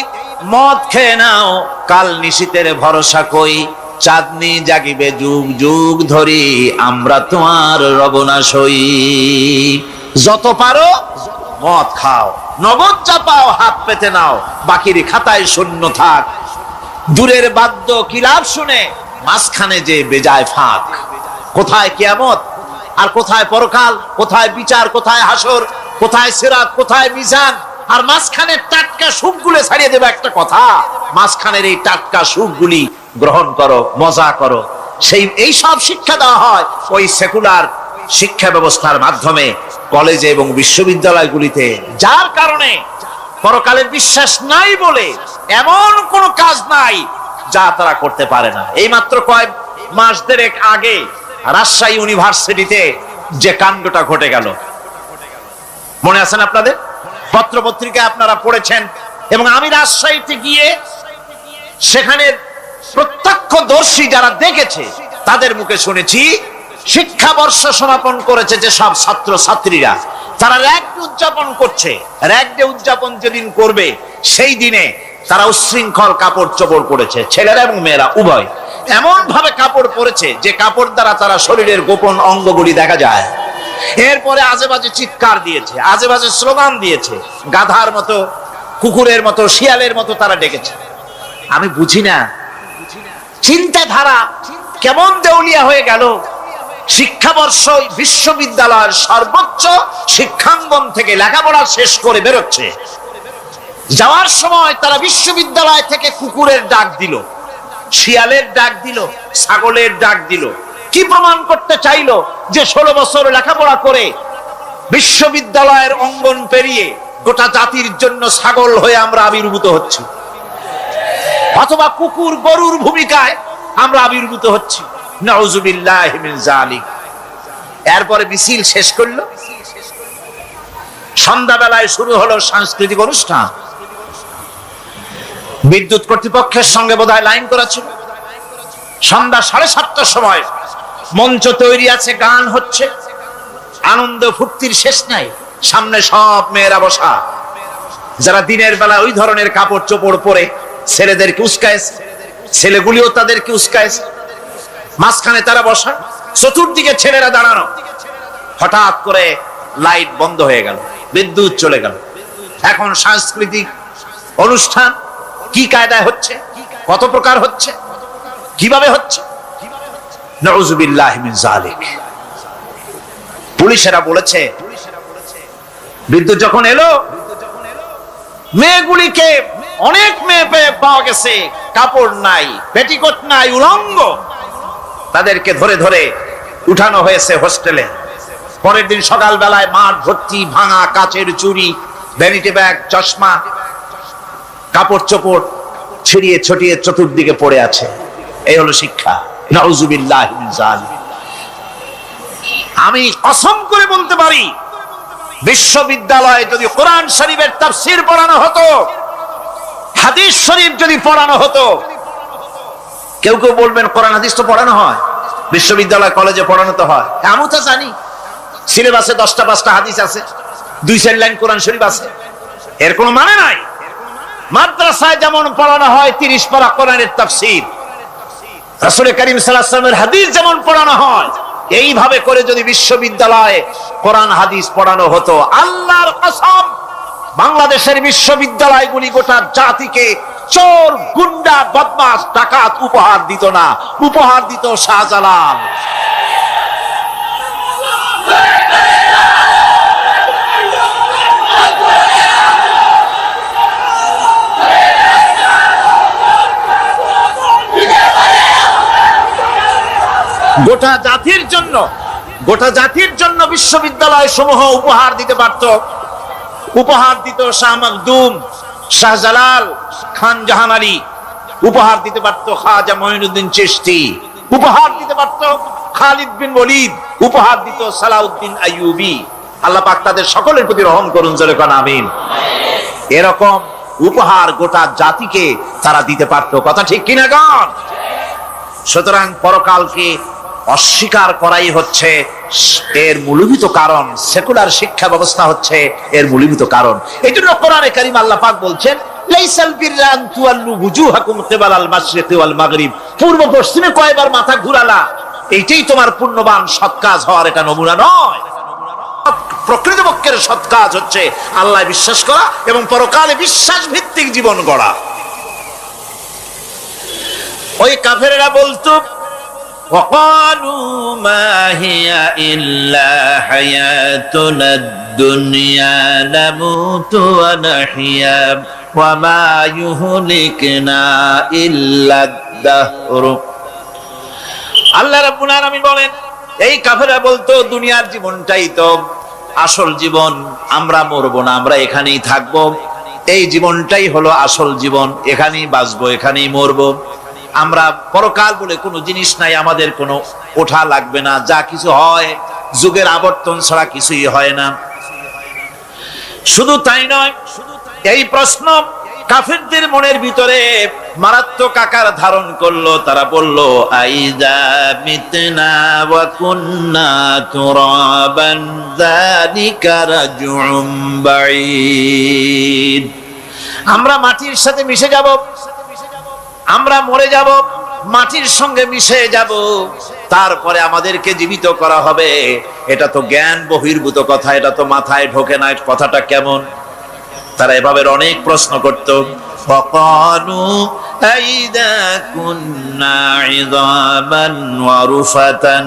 মদ খেয়ে নাও, কাল নিশীতের ভরসা কই, চাঁদনি জাগিবে যুগ যুগ ধরি, আমরা তোমার রবনাশ হই। যত পারো মদ খাও, নগদ চাপাও, হাত পেতে নাও, বাকির খাতায় শূন্য থাক। দূরের বাদ্য কি লাভ শুনে, মাঝখানে যে বেজায় ফাঁক। কোথায় কিয়ামত আর কোথায় পরকাল, কোথায় বিচার, কোথায় হাসর, কোথায় সিরাত, কোথায় মিজান, আর মাঝখানে টাটকা সুখগুলো ছাড়িয়ে দেবে একটা কথা, মাঝখানের এই টাটকা সুখগুলি গ্রহণ করো, মজা করো। এই সব শিক্ষা দেওয়া হয় ওই সেকুলার শিক্ষা ব্যবস্থার মাধ্যমে কলেজে এবং বিশ্ববিদ্যালয়গুলিতে, যার কারণে পরকালের বিশ্বাস নাই বলে এমন কোন কাজ নাই যা তারা করতে পারে না। এই মাত্র কয়েক মাস দেড়েক আগে রাজশাহী ইউনিভার্সিটিতে যে কাণ্ডটা ঘটে গেল, মনে আছেন আপনাদের? পত্র পত্রিকায় আপনারা পড়েছেন, এবং আমি রাজশাহীতে গিয়ে সেখানে প্রত্যক্ষদর্শী যারা দেখেছে তাদের মুখে শুনেছি, শিক্ষাবর্ষ সমাপন করেছে যে সব ছাত্র ছাত্রীরা, তারা র‍্যাগ ডে উদযাপন করছে। র‍্যাগ ডে উদযাপন যেদিন করবে সেই দিনে তারা উচ্ছৃঙ্খল কাপড় চোপড় পরেছে, ছেলেরা এবং মেয়েরা উভয়, এমন ভাবে কাপড় পরেছে যে কাপড় দ্বারা তারা শরীরের গোপন অঙ্গগুলি দেখা যায়। এরপরে আজেবাজে চিৎকার দিয়েছে, আজেবাজে স্লোগান দিয়েছে, গাধার মতো, কুকুরের মতো, শিয়ালের মতো তারা ডেকেছে। আমি বুঝি না চিন্তাধারা কেমন দেউলিয়া হয়ে গেল। শিক্ষাবর্ষ বিশ্ববিদ্যালয়ের সর্বোচ্চ শিক্ষাঙ্গন থেকে লেখাপড়া শেষ করে বেরোচ্ছে, যাওয়ার সময় তারা বিশ্ববিদ্যালয় থেকে কুকুরের ডাক দিল, শিয়ালের ডাক দিল, ছাগলের ডাক দিল। কি প্রমাণ করতে চাইলো? যে 16 বছর লেখাপড়া করে বিশ্ববিদ্যালয়ের অঙ্গন পেরিয়ে গোটা জাতির জন্য ছাগল হয়ে আমরা আবির্ভূত হচ্ছি, অথবা কুকুর গরুর ভূমিকায় আমরা আবির্ভূত হচ্ছি। নাউযুবিল্লাহি মিন যালিক। এরপরে মিছিল শেষ করলো, সন্ধ্যাবেলায় শুরু হলো সাংস্কৃতিক অনুষ্ঠান। বিদ্যুৎ কর্তৃপক্ষের সঙ্গে বোধহয় লাইন করা ছিল। সন্ধ্যা 7:30টার সময় মঞ্চ তৈরি আছে, গান হচ্ছে, আনন্দ ফুর্তির শেষ নাই। সামনে সব মেয়েরা বসা, যারা দিনের বেলা ওই ধরনের কাপড় চোপড় পরে ছেলেদেরকে উস্কাইছে, ছেলেগুলিও তাদেরকে উস্কাইছে। মাঝখানে তারা বসা, চতুর্দিকে ছেলেরা দাঁড়ানো। হঠাৎ করে লাইট বন্ধ হয়ে গেল, বিদ্যুৎ চলে গেল। এখন সাংস্কৃতিক অনুষ্ঠান কি কায়দায় হচ্ছে, কত প্রকার হচ্ছে, কিভাবে হচ্ছে? নাউযুবিল্লাহি মিন যালিক। পুলিশেরা বলেছে বিদ্যুৎ যখন এলো, মেয়েগুলিকে অনেক মেয়ে পাওয়া গেছে, কাপড় নাই, পেটিকোট নাই, উলঙ্গ, তাদেরকে ধরে ধরে উঠানো হয়েছে হোস্টেলে। পরের দিন সকাল বেলায় মাঠ ভর্তি ভাঙা কাচের চুড়ি, ভ্যানিটি ব্যাগ, চশমা, কাপড় চোপড় ছিড়িয়ে ছড়িয়ে চতুর্দিকে পড়ে আছে। এই হলো শিক্ষা। নাউযুবিল্লাহি মিন যালিক। আমি কসম করে বলতে পারি, বিশ্ববিদ্যালয়ে যদি কোরআন শরীফের তাফসীর পড়ানো হতো, হাদিস শরীফ যদি পড়ানো হতো, কেউ কেউ বলবেন কোরআন হাদিস তো পড়ানো হয়, বিশ্ববিদ্যালয় কলেজে পড়ানো তো হয়। আমি তো জানি সিলেবাসে 10টা 5টা হাদিস আছে, 2-4 লাইন কোরআন শরীফ আছে, এর কোনো মানে নাই। মাদ্রাসায় যেমন পড়ানো হয় 30 পারা কোরআনের তাফসীর, রাসূল করিম সাল্লাল্লাহু আলাইহি ওয়াসাল্লামের হাদিস যেমন পড়ানো হয়, এইভাবে করে যদি বিশ্ববিদ্যালয়ে কোরআন হাদিস পড়ানো হতো, আল্লাহর কসম বাংলাদেশের বিশ্ববিদ্যালয়গুলি গোটা জাতিকে চোর, গুন্ডা, বদমাশ, ডাকাত উপহার দিত না, উপহার দিত শাহজালাল। গোটা জাতির জন্য বিশ্ববিদ্যালয় সমূহ উপহার দিতে পারত। উপহার দিত শাহ মখদুম, শাহজালাল, খান জাহান আলী, উপহার দিতে পারত খাজা মঈনুদ্দিন চিশতি, উপহার দিতে পারত খালিদ বিন ওলীদ, উপহার দিত সালাউদ্দিন আইয়ুবী। আল্লাহ পাক তাদের সকলের প্রতি রহম করুন, জোরে কোন আমিন। এরকম উপহার গোটা জাতিকে তারা দিতে পারত, কথা ঠিক কিনা গণ? সুতরাং পরকালকে অস্বীকার করাই হচ্ছে এর মূলভূত কারণ। সেকুলার শিক্ষা ব্যবস্থা হচ্ছে এর মূলভূত কারণ। এই জন্য কোরআনে কারীম আল্লাহ পাক বলছেন, লাইসাল বিররা আন তুওয়াল্লু ওয়ুজুহাকুম কিবালাল মাশরিকি ওয়াল মাগরিব, পূর্ব পশ্চিমে কয়বার মাথা ঘুরালা, এইটাই তোমার পুণ্যবান সৎ কাজ হওয়ার এটা নমুনা নয়। প্রকৃতপক্ষের সৎ কাজ হচ্ছে আল্লাহ বিশ্বাস করা এবং পরকালে বিশ্বাস ভিত্তিক জীবন গড়া। ওই কাফেরেরা বলতো, وقالوا ما هي إلا حياتنا الدنيا نموت ونحيا وما يهلكنا إلا الدهر। আল্লাহ রাব্বুল আলামিন বলেন, এই কাফেররা বলতো দুনিয়ার জীবনটাই তো আসল জীবন, আমরা মরবো না, আমরা এখানেই থাকবো, এই জীবনটাই হলো আসল জীবন, এখানেই বাঁচবো, এখানেই মরবো, আমরা পরকাল বলে কোনো জিনিস নাই, আমাদের কোনো ওঠা লাগবে না, যা কিছু হয় যুগের আবর্তন ছাড়া কিছুই হয় না। শুধু তাই নয়, এই প্রশ্ন কাফেরদের মনের ভিতরে মারাত্মক আকার ধারণ করলো। তারা বলল, আইযা মিতনা ওয়া কুন্না তুরাবান যালিকা রাজউম বাঈদ, আমরা মাটির সাথে মিশে যাব, আমরা মরে যাব, মাটির সঙ্গে মিশে যাব, তারপরে আমাদেরকে জীবিত করা হবে, এটা তো জ্ঞান বহির্ভূত কথা, এটা তো মাথায় ঢোকে না, কথাটা কেমন? তারা এভাবে অনেক প্রশ্ন করত। ফাকালু আইদা কুন্না ইযামান ওয়া রুফাতান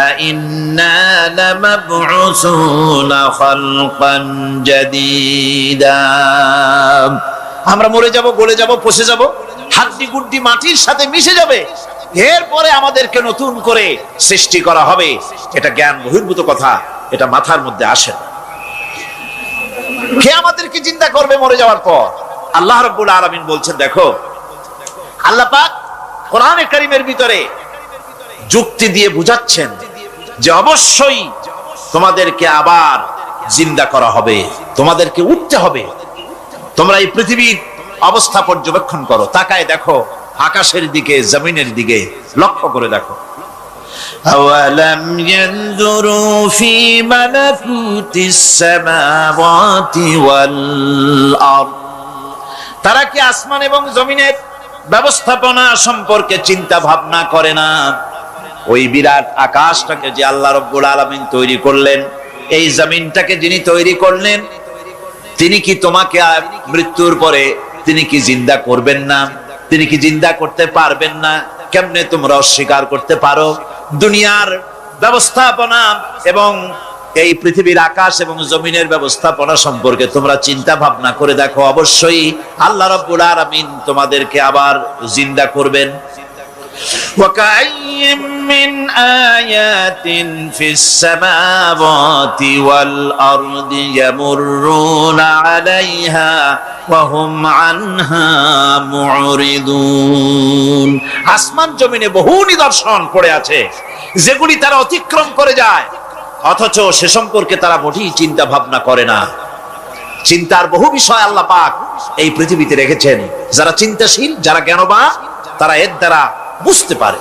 আইন্না লামাবউসুনা খালকান জাদীদা, আমরা মরে যাব, গলে যাব, পচে যাব, হাড্ডি গুড্ডি মাটির সাথে মিশে যাবে, এরপরে আমাদেরকে নতুন করে সৃষ্টি করা হবে, এটা জ্ঞান বহির্ভূত কথা, এটা মাথার মধ্যে আসে না। কে আমাদেরকে চিন্তা করবে মরে যাওয়ার পর? আল্লাহ রাব্বুল আলামিন বলছেন, দেখো আল্লাহ পাক কোরআনে কারীমের ভিতরে যুক্তি দিয়ে বুঝাচ্ছেন যে অবশ্যই তোমাদেরকে আবার জিন্দা করা হবে, তোমাদেরকে উঠতে হবে। তোমরা এই পৃথিবীর অবস্থা পর্যবেক্ষণ করো, তাকায় দেখো আকাশের দিকে, জমিনের দিকে লক্ষ্য করে দেখো। আওয়ালাম ইয়ানজুরু ফি মালাকুতিস সামাওয়াতি ওয়াল আরদ, তারা কি আসমান এবং জমিনের ব্যবস্থাপনা সম্পর্কে চিন্তা ভাবনা করে না? ওই বিরাট আকাশটাকে যে আল্লাহ রাব্বুল আলামিন তৈরি করলেন, এই জমিনটাকে যিনি তৈরি করলেন, তিনি কি তোমাকে মৃত্যুর পরে তিনি কি জিন্দা করবেন না? তিনি কি জিন্দা করতে পারবেন না? কেমনে তোমরা অস্বীকার করতে পারো? দুনিয়ার ব্যবস্থাপনা এবং এই পৃথিবীর আকাশ এবং জমিনের ব্যবস্থাপনা সম্পর্কে তোমরা চিন্তা ভাবনা করে দেখো, অবশ্যই আল্লাহ রাব্বুল আলামিন তোমাদেরকে আবার জিন্দা করবেন। وَكَأَيِّن مِّنْ آيَاتٍ فِي السَّمَاوَاتِ وَالْأَرْضِ يَمُرُّونَ عَلَيْهَا وَهُمْ عَنْهَا مُعْرِضُونَ, আসমান জমিনে বহু নিদর্শন পড়ে আছে যেগুলি তারা অতিক্রম করে যায়, অথচ সে সম্পর্কে তারা মোটেই চিন্তা ভাবনা করে না। চিন্তার বহু বিষয় আল্লাহ পাক এই পৃথিবীতে রেখেছেন। যারা চিন্তাশীল, যারা জ্ঞানবান, তারা এর দ্বারা বুঝতে পারে।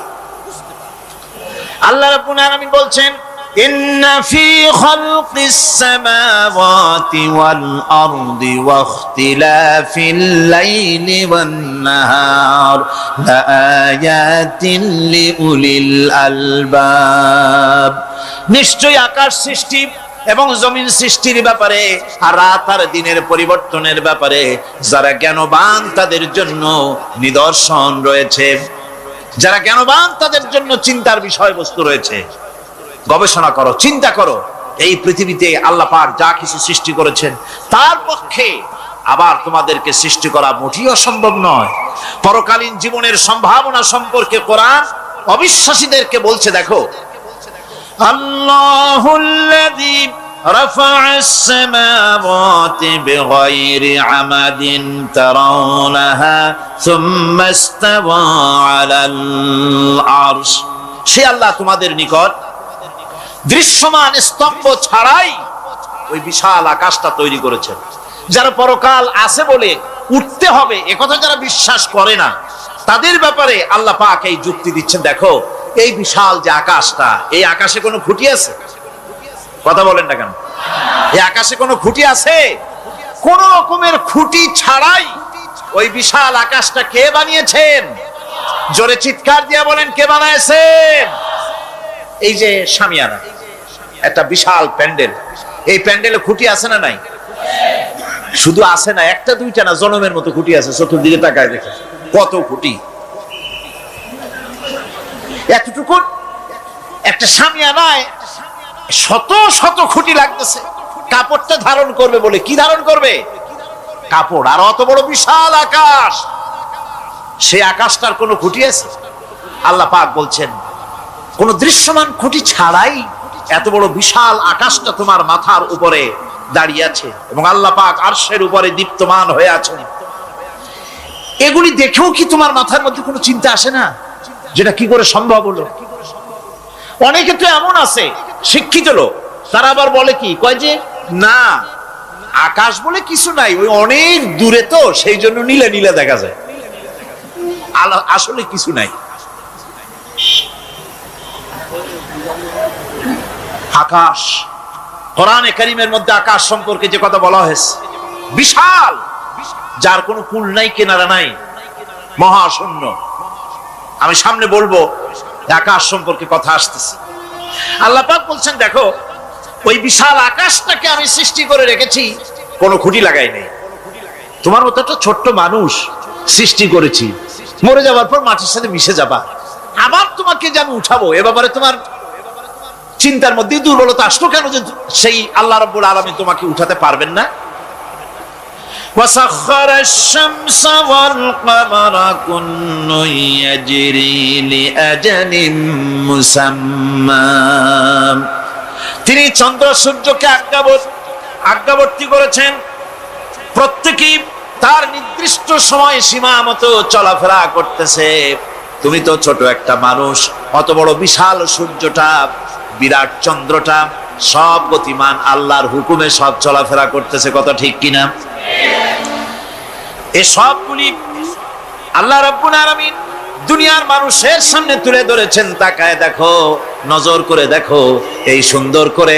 আল্লাহ রাব্বুল আলামিন বলছেন, ইন্না ফি খালকিস সামাওয়াতি ওয়াল আরদি ওয়া ইখতিলাফিল লাইলি ওয়ান নাহার লাআয়াতিন লিউলিল আলবাব, নিশ্চয়ই আকাশ সৃষ্টি এবং জমিন সৃষ্টির ব্যাপারে আর রাত আর দিনের পরিবর্তনের ব্যাপারে যারা জ্ঞানবান তাদের জন্য নিদর্শন রয়েছে। যারা জ্ঞানবান তাদের জন্য চিন্তার বিষয়বস্তু রয়েছে। গবেষণা করো, চিন্তা করো, এই পৃথিবীতে আল্লাহ পাক যা কিছু সৃষ্টি করেছেন তার পক্ষে আবার তোমাদেরকে সৃষ্টি করা মোটেই অসম্ভব নয়। পরকালীন জীবনের সম্ভাবনা সম্পর্কে কোরআন অবিশ্বাসীদেরকে বলছে, দেখো আল্লাহুল্লাযী রাফা'আস সামাওয়াতি বিগাইরি আমাদিন তারাউনাহা সুম্মা ইসতাওয়া আলাল আরশ। সে আল্লাহ তোমাদের নিকট দৃশ্যমান স্তম্ভ ছাড়াই ওই বিশাল আকাশটা তৈরি করেছেন। যারা পরকাল আছে বলে উঠতে হবে একথা যারা বিশ্বাস করে না, তাদের ব্যাপারে আল্লাহ পাক এই যুক্তি দিচ্ছেন, দেখো এই বিশাল যে আকাশটা, এই আকাশে কোনো খুঁটি আছে? কথা বলেন না কেন? এই আকাশে কোনো খুঁটি আছে? কোন রকমের খুঁটি ছাড়াই ওই বিশাল আকাশটা কে বানিয়েছেন? জোরে চিৎকার দিয়ে বলেন, কে বানাইছেন? এই যে শামিয়ানা, একটা বিশাল প্যান্ডেল, এই প্যান্ডেলে খুঁটি আছে না নাই? শুধু আছে না, একটা দুইটা না, জনমের মতো খুঁটি আছে। চতুর্দিকে তাকায় দেখে কত খুঁটি। এতটুকু একটা শামিয়ানায় শত শত খুঁটি লাগতেছে কাপড়টা ধারণ করবে বলে। কি ধারণ করবে? কাপড়। আর অত বড় বিশাল আকাশ, সেই আকাশটার কোনো খুঁটি আছে? আল্লাহ পাক বলছেন, কোন দৃশ্যমান খুঁটি ছাড়াই এত বড় বিশাল আকাশটা তোমার মাথার উপরে দাঁড়িয়ে আছে এবং আল্লাহ পাক আরশের উপরে দীপ্তমান হয়ে আছেন। এগুলি দেখেও কি তোমার মাথার মধ্যে কোনো চিন্তা আসে না যেটা কি করে সম্ভব হলো? অনেকে তো এমন আছে শিক্ষিত লোক, তারা আবার বলে কি, কয় যে না আকাশ বলে কিছু নাই, ওই অনেক দূরে তো সেই জন্য নীলে নীলে দেখা যায়, আসলে কিছু নাই। আকাশ, কোরআনে কারীমের মধ্যে আকাশ সম্পর্কে যে কথা বলা হয়েছে, বিশাল, যার কোনো কূল নাই, কিনারা নাই, মহাশূন্য। আমি সামনে বলবো আকাশ সম্পর্কে কথা আসতেছে। আল্লাহ পাক বলছেন, দেখো ওই বিশাল আকাশটাকে আমি সৃষ্টি করে রেখেছি, কোনো খুঁটি লাগাই নাই। তোমার মতো একটা ছোট্ট মানুষ সৃষ্টি করেছি, মরে যাওয়ার পর মাটির সাথে মিশে যাবা, আবার তোমাকে যে আমি উঠাবো, এ ব্যাপারে তোমার চিন্তার মধ্যে দুর্বলতা আসলো কেন যে সেই আল্লাহ রাব্বুল আলামিন তোমাকে উঠাতে পারবেন না? وسخر الشمس والقمر كل يجري لأجل مسمى। তিনি চন্দ্র সূর্যকে আজ্ঞাবর্তী করেছেন, প্রত্যেকেই তার নির্দিষ্ট সময় সীমা মতো চলাফেরা করতেছে। তুমি তো ছোট একটা মানুষ, অত বড় বিশাল সূর্যটা, বিরাট চন্দ্রটা সব গতিমান, আল্লাহর হুকুমে সব চলাফেরা করতেছে, কত ঠিক কিনা? এই সবগুলি আল্লাহ রাব্বুল আলামিন দুনিয়ার মানুষের সামনে তুলে ধরেছেন। তাকায় দেখো, নজর করে দেখো, এই সুন্দর করে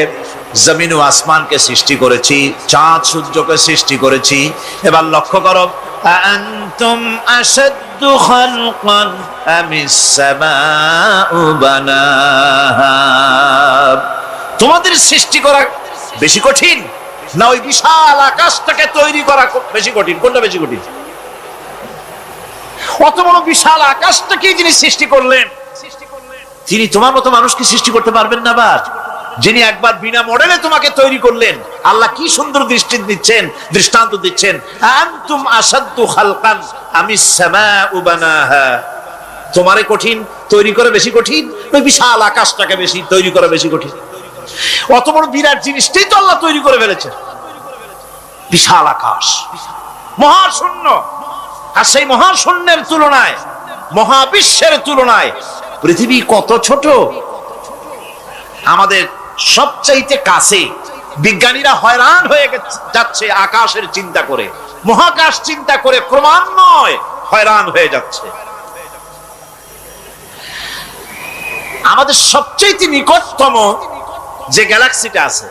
জমিন ও আসমানকে সৃষ্টি করেছি, চাঁদ সূর্যকে সৃষ্টি করেছি। এবার লক্ষ্য করো, আনতুম আশাদ্দু খালকান আমিস সামাউ বানাহা। তোমাদের সৃষ্টি করা বেশি কঠিন না ওই বিশাল আকাশটাকে তৈরি করা বেশি কঠিন? কোনটা বেশি কঠিন? অত বড় বিশাল আকাশটাকে যিনি সৃষ্টি করলেন, তিনি তোমার মতো মানুষকে সৃষ্টি করতে পারবেন না? আবার যিনি একবার বিনা মডেলে তোমাকে তৈরি করলেন, আল্লাহ কি সুন্দর দৃষ্টান্ত দিচ্ছেন, আনতুম আশাদ্দু খালকান আমিস সামাউ বানাহা। তোমারে কঠিন তৈরি করা বেশি কঠিন, ওই বিশাল আকাশটাকে বেশি তৈরি করা বেশি কঠিন? অত বড় বিরাট জিনিসটাই তো আল্লাহ তৈরি করে ফেলেছেন, বিশাল আকাশ, মহাশূন্য। আর সেই মহাশূন্যের তুলনায়, মহাবিশ্বের তুলনায় পৃথিবী কত ছোট। আমাদের সবচাইতে কাছে। বিজ্ঞানীরা হয়রান হয়ে যাচ্ছে আকাশের চিন্তা করে, মহাকাশ চিন্তা করে ক্রমান্বয়ে হয়রান হয়ে যাচ্ছে। আমাদের সবচাইতে নিকটতম যে গ্যালাক্সিটা আছে,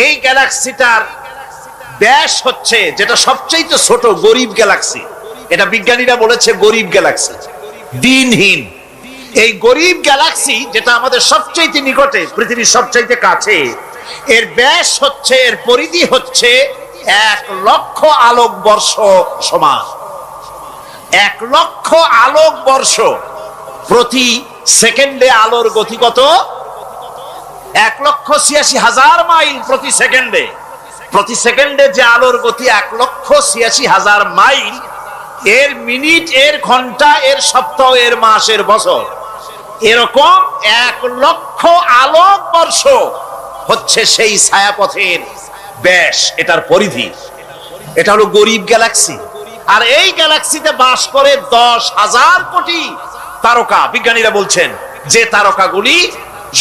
এই গ্যালাক্সিটার ব্যাস হচ্ছে, যেটা সবচাইতে ছোট, গরিব গ্যালাক্সি। এটা বিজ্ঞানীরা বলেছে গরিব গ্যালাক্সি, দিনহীন। এই গরিব গ্যালাক্সি যেটা আমাদের সবচাইতে নিকটে, পৃথিবীর সবচাইতে কাছে, এর ব্যাস হচ্ছে, এর পরিধি হচ্ছে 1,00,000 আলোকবর্ষ সমান। 1,00,000 আলোকবর্ষ। প্রতি সেকেন্ডে আলোর গতি কত? 1,86,000 মাইল প্রতি সেকেন্ডে। প্রতি সেকেন্ডে যে আলোর গতি 1,86,000 মাইল, এর মিনিট, এর ঘন্টা, এর সপ্তাহ, এর মাস, এর বছর এরকম 1,00,000 আলোক বর্ষ হচ্ছে সেই ছায়াপথের ব্যাস, এটার পরিধি। এটা হলো গরিব গ্যালাক্সি। আর এই গ্যালাক্সিতে বাস করে 10,000 কোটি তারকা। বিজ্ঞানীরা বলছেন যে তারকাগুলি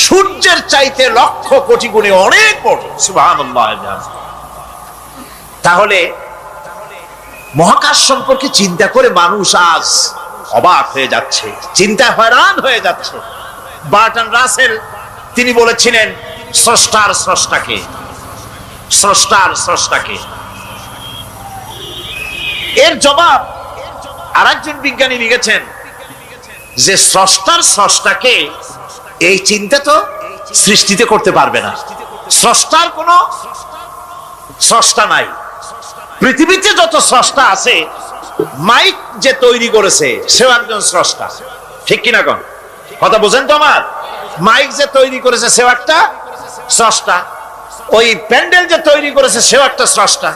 সূর্যের চাইতে লক্ষ কোটি গুণে অনেক বড়। সুবহানাল্লাহ। তাহলে মহাকাশ সম্পর্কে চিন্তা করে মানুষ আজ অবাক হয়ে যাচ্ছে, চিন্তা হয়রান হয়ে যাচ্ছে। বার্টন রাসেল তিনি বলেছিলেন স্রষ্টার স্রষ্টাকে, স্রষ্টার স্রষ্টাকে। এর জবাব আরেকজন বিজ্ঞানী লিখেছেন যে স্রষ্টার স্রষ্টাকে এই চিন্তা তো সৃষ্টিতে করতে পারবে না। স্রষ্টার কোনো স্রষ্টা নাই। পৃথিবীতে যত স্রষ্টা আছে, মাইক যে তৈরি করেছে সেও একজন স্রষ্টা, ঠিক কিনা কোন কথা বোঝেন তো আমার? মাইক যে তৈরি করেছে সেও একটা স্রষ্টা, ওই প্যান্ডেল যে তৈরি করেছে সেও একটা স্রষ্টা,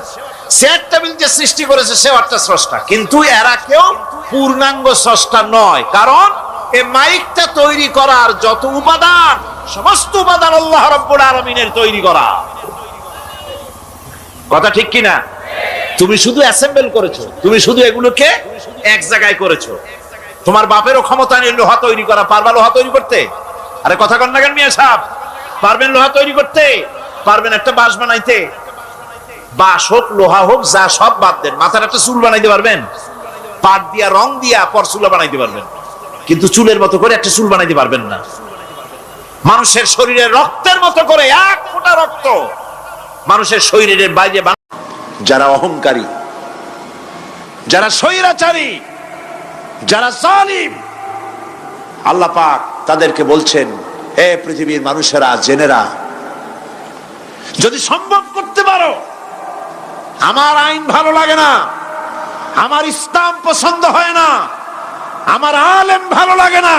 চেয়ার টেবিল যে সৃষ্টি করেছে সেও একটা স্রষ্টা। কিন্তু এরা কেউ পূর্ণাঙ্গ স্রষ্টা নয়, কারণ এই মাইকটা তৈরি করার যত উপাদান, সমস্ত উপাদান আল্লাহ রাব্বুল আলামিনের তৈরি করা। কথা ঠিক কিনা? তুমি শুধু অ্যাসেম্বল করেছো, তুমি শুধু এগুলোকে এক জায়গায় করেছো। তোমার বাপেরও ক্ষমতা নেই লোহা তৈরি করা। পারবা লোহা তৈরি করতে? আরে কথা কন না কেন মিয়া সাহেব? পারবেন লোহা তৈরি করতে? পারবেন একটা বাঁশ বানাইতে? বাঁশ হোক লোহা হোক যা সব বাদ দেন, মাথার একটা চুল বানাইতে পারবেন? পাট দিয়া রং দিয়া পরচুলা বানাইতে পারবেন, কিন্তু চুলের মতো করে একটা চুল বানাইতে পারবেন না। মানুষের শরীরে রক্তের মতো করে এক ফোঁটা রক্ত মানুষের শরীরের বাইরে। যারা অহংকারী, যারা স্বৈরাচারী, যারা জালিম, আল্লাহ পাক তাদেরকে বলছেন, হে পৃথিবীর মানুষেরা, জেনেরা, যদি সম্ভব করতে পারো, আমার আইন ভালো লাগে না, আমার ইসলাম পছন্দ হয় না, আমার আলেম ভালো লাগে না,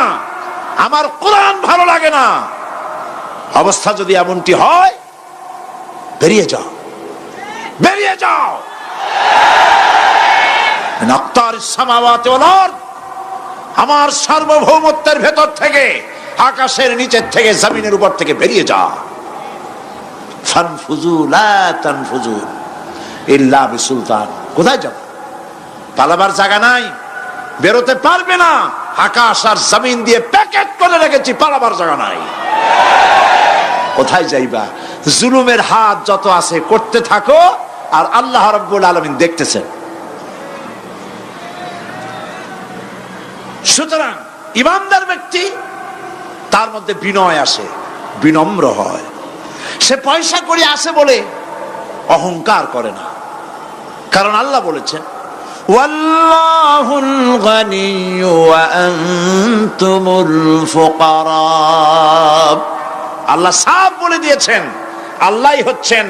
আমার কোরআন ভালো লাগে না, অবস্থা যদি এমনটি হয়, বেরিয়ে যাও, বেরিয়ে যাও। আমার সার্বভৌমত্বের ভেতর থেকে, আকাশের নিচের থেকে, জমিনের উপর থেকে বেরিয়ে যাও। ফানফুজু লা তানফুজু ইল্লা বিসুলতান। কোথায় যাব? পালাবার জায়গা নাই, বেরোতে পারবে না। আকাশ আর জমিন দিয়ে প্যাকেট করে রেখেছি, পালাবার জায়গা নাই। কোথায় যাইবা? জুলুমের হাত যত আছে করতে থাকো, আর আল্লাহ রাব্বুল আলামিন দেখতেছেন। সুতরাং ইমানদার ব্যক্তি, তার মধ্যে বিনয় আসে, বিনম্র হয়। সে পয়সা করে আসে বলে অহংকার করে না, কারণ আল্লাহ বলেছেন ওয়াল্লাহুল গানিয়্যু ওয়া আনতুমুল ফুকারা। আল্লাহ সাফ বলে দিয়েছেন, আল্লাহই হচ্ছেন,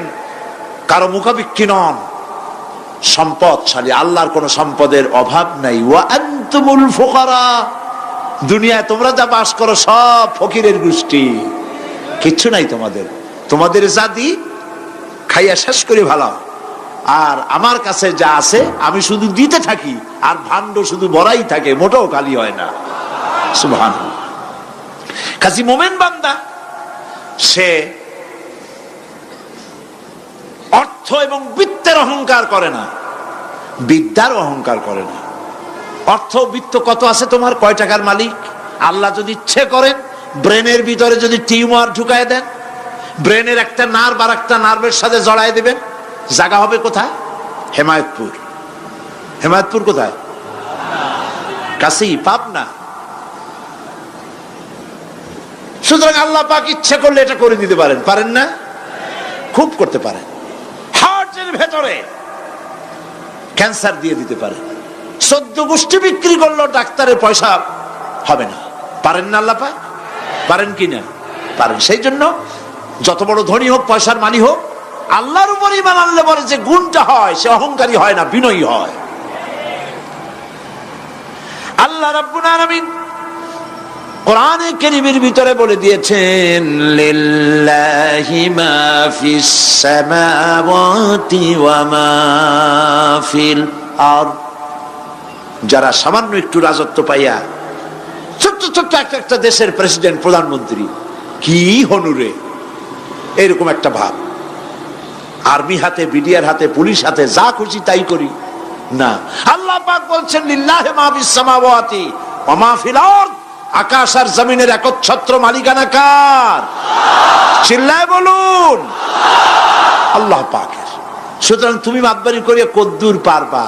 কারো মুখাপেক্ষী নন, সম্পদশালী। আল্লাহর কোন সম্পদের অভাব নাই। ওয়া আনতুমুল ফুকারা, দুনিয়ায় তোমরা যা বাস করো সব ফকিরের গোষ্ঠী, কিচ্ছু নাই তোমাদের। তোমাদের জাতি খাইয়া শেষ করে ভালো, আর আমার কাছে যা আছে আমি শুধু দিতে থাকি, আর ভাণ্ড শুধু ভরাই থাকে, মোটেও খালি হয় না। সুবহানাল্লাহ। কাজী মোমেন বান্দা সে অর্থ এবং বিত্তের অহংকার করে না, বিদ্যার অহংকার করে না। অর্থ বিত্ত কত আছে তোমার, কয় টাকার মালিক? আল্লাহ যদি ইচ্ছে করেন, ব্রেনের ভিতরে যদি টিউমার ঢুকায় দেন, ব্রেনের একটা নার্ভ আর একটা নার্ভের সাথে জড়ায় দিবেন, জায়গা হবে কোথায়? হেমায়তপুর। হেমায়তপুর কোথায়? কাছেই, পাবনা। সুতরাং আল্লাহ পাক ইচ্ছে করলে এটা করে দিতে পারেন, পারেন না? খুব করতে পারেন। হার্টের ভেতরে ক্যান্সার দিয়ে দিতে পারেন। 14 গোষ্ঠী বিক্রি করলো, ডাক্তারের পয়সা হবে না, পারেন না আল্লাহ পাক? পারেন কি না? পারেন। সেই জন্য যত বড় ধনী হোক, পয়সার মালিক হোক, আল্লাহর উপর ঈমান আনলে পরে যে গুণটা হয়, সে অহংকারী হয় না, বিনয়ী হয়। আল্লাহ রাব্বুল আলামিন কোরআনে কারীমের ভিতরে বলে দিয়েছেন, লিল্লাহি মা ফিস সামাওয়াতি ওয়া মা ফিল আরদ। যারা সামান্য একটু রাজত্ব পাইয়া ছোট্ট ছোট্ট একটা দেশের প্রেসিডেন্ট, প্রধানমন্ত্রী, কি হনুরে, এরকম একটা ভাব। আর্মি হাতে, বিডিআর হাতে, পুলিশ হাতে, যা খুশি তাই করি না। আল্লাহ পাক বলছেন লিল্লাহি মা ফিস সামাওয়াতি ওয়া মা ফিল আরদ, আকাশ আর জমিনের একচ্ছত্র মালিকানা কার? চিল্লায় বলুন আল্লাহ পাকের। সুতরাং তুমি মাতবারি করিয়া কদ্দূর পারবা?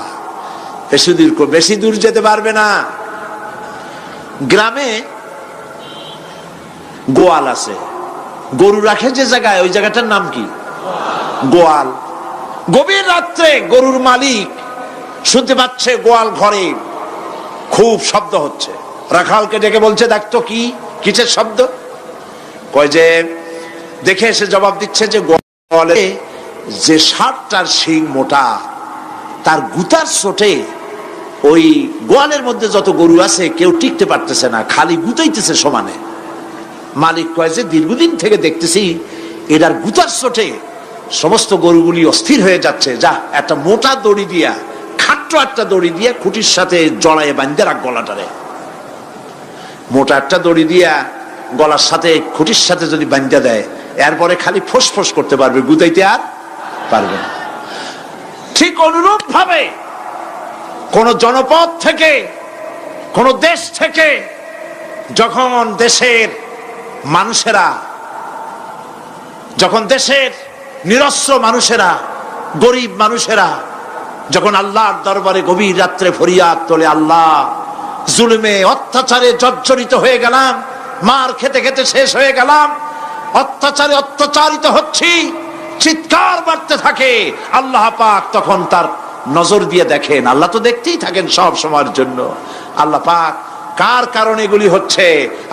বেশি দূর যেতে পারবে না। গ্রামে গোয়াল আছে, গরু রাখে যে জায়গায়, ওই জায়গাটার নাম কি? গোয়াল। গভীর রাত্রে গরুর মালিক শুনতে পাচ্ছে গোয়াল ঘরে খুব শব্দ হচ্ছে। রাখালকে ডেকে বলছে, দেখতো কি কিসের শব্দ? কয় যে দেখে এসে জবাব দিচ্ছে যে গোয়ালে যে 60টার শিং মোটা, তার গুতার চোটে ওই গোয়ালের মধ্যে যত গরু আছে কেউ টিকতে পারতেছে না, খালি গুতাইতেছে সমানে। মালিক কয় যে দীর্ঘদিন থেকে দেখতেছি এটার গুতার চোটে সমস্ত গরুগুলি অস্থির হয়ে যাচ্ছে, যা একটা মোটা দড়ি দিয়া, খাট্ট একটা দড়ি দিয়া খুঁটির সাথে জড়াইয়ে বাঁধতে রাখ গলাটারে। মোটা একটা দড়ি দিয়া গলার সাথে খুঁটির সাথে যদি বাঁধতে দেয়, এরপরে খালি ফোঁস করতে পারবে, গুতাইতে আর পারবে না। ঠিক অনুরূপ ভাবে কোন জনপদ থেকে, কোন দেশ থেকে যখন দেশের মানুষেরা, যখন দেশের নিরস্ত্র মানুষেরা, গরিব মানুষেরা যখন আল্লাহর দরবারে গভীর রাত্রে ফরিয়াদ তোলে, আল্লাহ জুলুমে অত্যাচারে জর্জরিত হয়ে গেলাম, মার খেতে খেতে শেষ হয়ে গেলাম, অত্যাচারে অত্যাচারিত হচ্ছি, চিৎকার বাড়তে থাকে, আল্লাহ পাক তখন তার নজর দিয়ে দেখেন। আল্লাহ তো দেখতেই থাকেন সব সময়ের জন্য। আল্লাহ পাক কার কারণে এগুলি হচ্ছে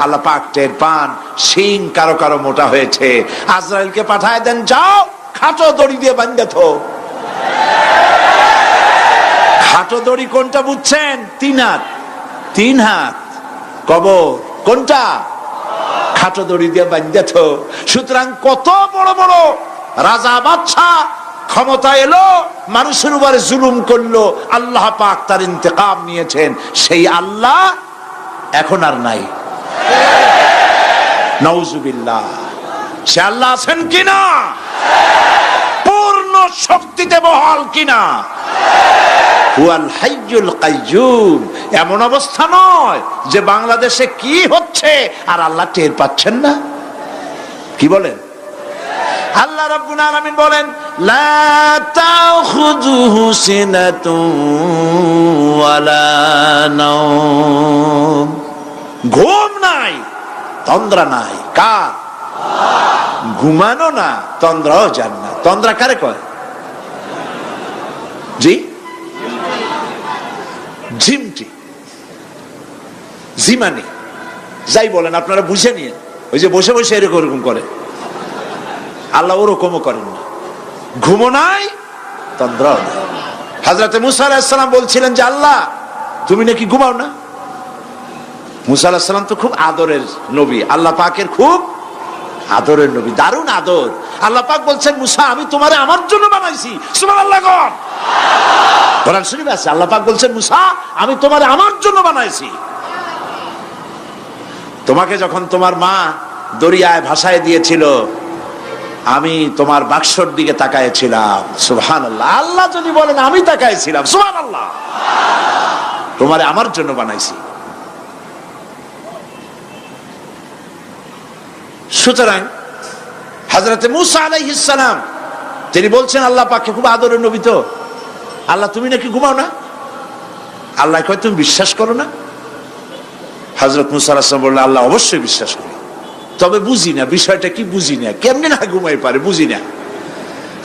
আল্লাহ পাক টের পান। শিং কারো কারো মোটা হয়েছে, আজরাইলকে পাঠায় দেন, যাও খাটো দড়ি দিয়ে বাঁধে থো। খাটো দড়ি কোনটা বুঝছেন? 3 হাত, 3 হাত কবর কোনটা? খাটো দড়ি দিয়ে বাঁধে থো। সুতরাং কত বড় বড় রাজা বাদশা ক্ষমতা এলো, মানুষের উপরে জুলুম করলো, আল্লাহ পাক তার ইন্তেকাম নিয়েছেন। সেই আল্লাহ এখন আর নাই, নাউজুবিল্লাহ। সে আল্লাহ আছেন কিনা? পূর্ণ শক্তিতে বহাল কিনা? হুয়াল হাইয়ুল কাইয়্যুম। এমন অবস্থা নয় যে বাংলাদেশে কি হচ্ছে আর আল্লাহ টের পাচ্ছেন না। কি বলেন? আল্লাহ রাব্বুল আলামিন বলেন, লা তাখুযুহু সিনাতুন ওয়ালা নাওম। ঘুম নাই, তন্দ্রা নাই। কার? ঘুমানো না, তন্দ্রাও যান না। তন্দ্রা কারে কয়? জি, ঝিমটি, জিমানি, যাই বলেন আপনারা বুঝে নিন। ওই যে বসে বসে এরকম করে, আল্লাহ ওরকমও করেন না। ঘুমো নাই, তন্দ্রাও নাই। হযরতে মুসা আলাইহিস সালাম বলছিলেন যে আল্লাহ তুমি নাকি ঘুমাও না। মুসা আলাইহিস সালাম তো খুব আদরের নবী, আল্লাহ পাকের খুব আদরের নবী, দারুণ আদর। আল্লাহ পাক বলছেন, মুসা আমি তোমারে আমার জন্য বানাইছি। সুবহানাল্লাহ। কোরআন শরীফে আছে, আল্লাহ পাক বলছেন, মুসা আমি তোমারে আমার জন্য বানাইছি। তোমাকে যখন তোমার মা দরিয়ায় ভাসায় দিয়েছিল, আমি তোমার বাক্সর দিকে তাকাইছিলাম। সুবহানাল্লাহ। আল্লাহ যদি বলেন আমি তাকাইছিলাম, সুবহানাল্লাহ। তোমারে আমার জন্য বানাইছি। সুতরাং হযরতে মুসা আলাইহিস সালাম তিনি বলছেন আল্লাহ পাককে খুব আদরের নবী, তো আল্লাহ তুমি নাকি ঘুমাও না। আল্লাহ কয় তুমি বিশ্বাস করো না? হযরত মুসা আলাইহিস সালাম বললেন, আল্লাহ অবশ্যই বিশ্বাস করি, তবে বুঝি না বিষয়টা কি, বুঝি না কেমনে না ঘুমাই পারে, বুঝি না।